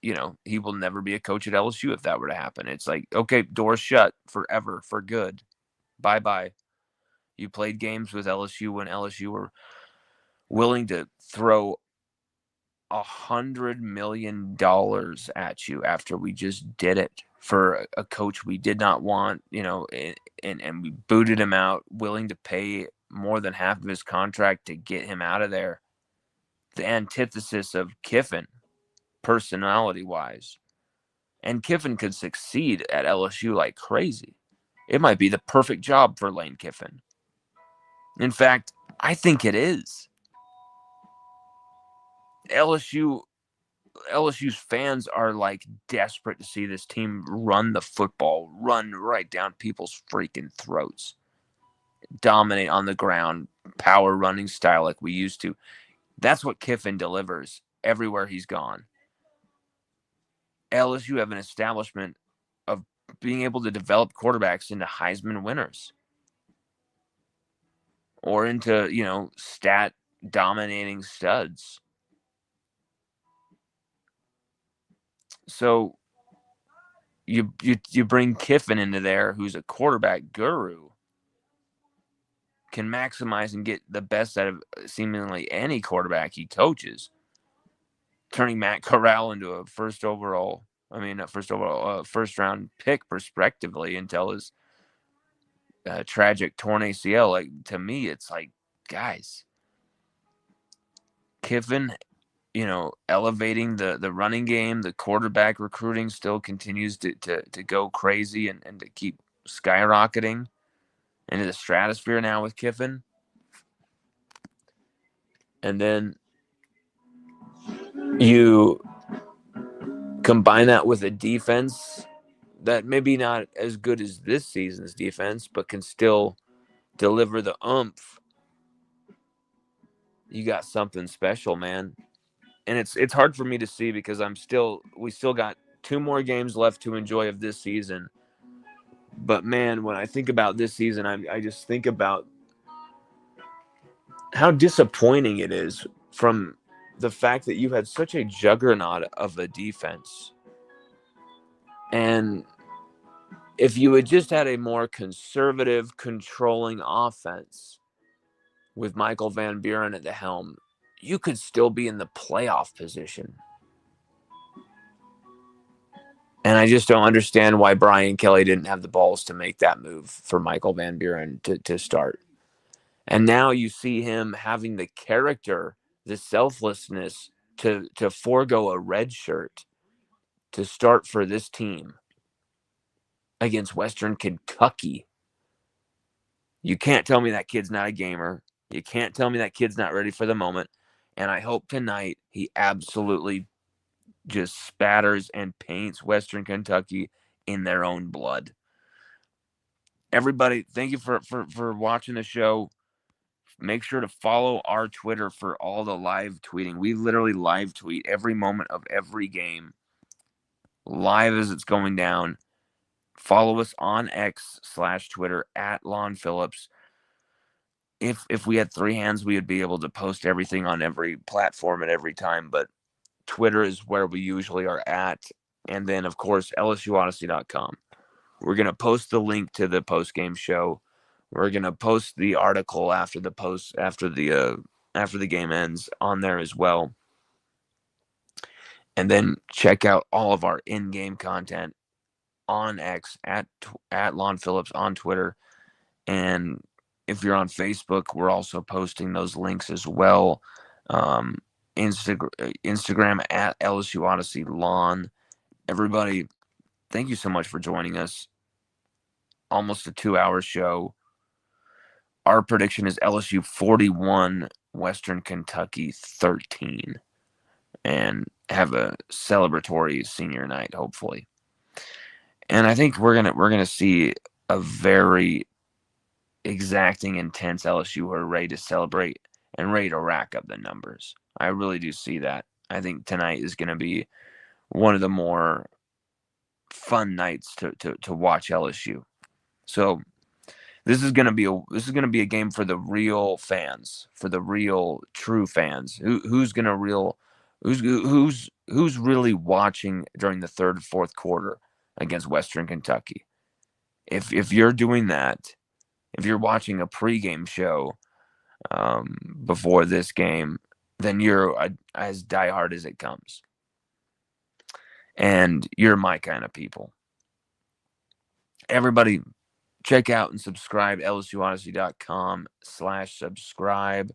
Speaker 1: he will never be a coach at LSU if that were to happen. It's like, okay, doors shut forever, for good. Bye bye. You played games with LSU when LSU were willing to throw $100 million at you after we just did it for a coach we did not want, and we booted him out, willing to pay more than half of his contract to get him out of there. The antithesis of Kiffin, personality wise. And Kiffin could succeed at LSU like crazy. It might be the perfect job for Lane Kiffin. In fact, I think it is. LSU's fans are like desperate to see this team run the football, run right down people's freaking throats, dominate on the ground, power running style like we used to. That's what Kiffin delivers everywhere he's gone. LSU have an establishment of being able to develop quarterbacks into Heisman winners or into, stat dominating studs. So you bring Kiffin into there, who's a quarterback guru, can maximize and get the best out of seemingly any quarterback he coaches, turning Matt Corral into a first round pick, prospectively, until his tragic torn ACL. Like, to me, it's like, guys, Kiffin, elevating the running game, the quarterback recruiting still continues to go crazy and to keep skyrocketing into the stratosphere now with Kiffin. And then you combine that with a defense that maybe not as good as this season's defense, but can still deliver the oomph. You got something special, man. And it's hard for me to see because we still got 2 more games left to enjoy of this season. But man, when I think about this season, I just think about how disappointing it is from the fact that you had such a juggernaut of a defense. And if you had just had a more conservative, controlling offense with Michael Van Buren at the helm, you could still be in the playoff position. And I just don't understand why Brian Kelly didn't have the balls to make that move for Michael Van Buren to start. And now you see him having the character, the selflessness to forego a red shirt to start for this team against Western Kentucky. You can't tell me that kid's not a gamer. You can't tell me that kid's not ready for the moment. And I hope tonight he absolutely just spatters and paints Western Kentucky in their own blood. Everybody, thank you for watching the show. Make sure to follow our Twitter for all the live tweeting. We literally live tweet every moment of every game, live as it's going down. Follow us on X/Twitter at Lon Phillips. If we had 3 hands, we would be able to post everything on every platform at every time. But Twitter is where we usually are at. And then, of course, LSUODYSSEY.com. We're going to post the link to the post-game show. We're going to post the article after the game ends on there as well. And then check out all of our in-game content on X at Lon Phillips, on Twitter. And if you're on Facebook, we're also posting those links as well. Instagram at LSU Odyssey Lon. Everybody, thank you so much for joining us. Almost a 2-hour show. Our prediction is LSU 41, Western Kentucky 13. And have a celebratory senior night, hopefully. And I think we're gonna see a very exacting, intense LSU who are ready to celebrate and ready to rack up the numbers. I really do see that. I think tonight is going to be one of the more fun nights to watch LSU. So this is going to be a game for the real fans, for the real true fans. Who's really watching during the third and fourth quarter against Western Kentucky? If you're doing that, if you're watching a pregame show before this game, then you're as diehard as it comes. And you're my kind of people. Everybody, check out and subscribe, LSUODYSSEY.com/subscribe.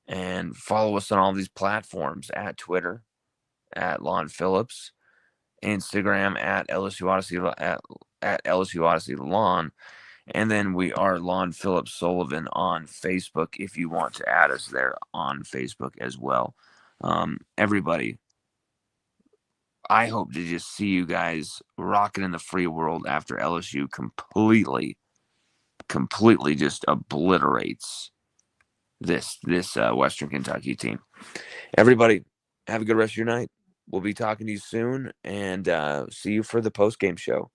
Speaker 1: And follow us on all these platforms at Twitter, at Lon Phillips, Instagram at LSU Odyssey, at LSU Odyssey Lon. And then we are Lon Phillips Sullivan on Facebook if you want to add us there on Facebook as well. Everybody, I hope to just see you guys rocking in the free world after LSU completely just obliterates this Western Kentucky team. Everybody, have a good rest of your night. We'll be talking to you soon, and see you for the post-game show.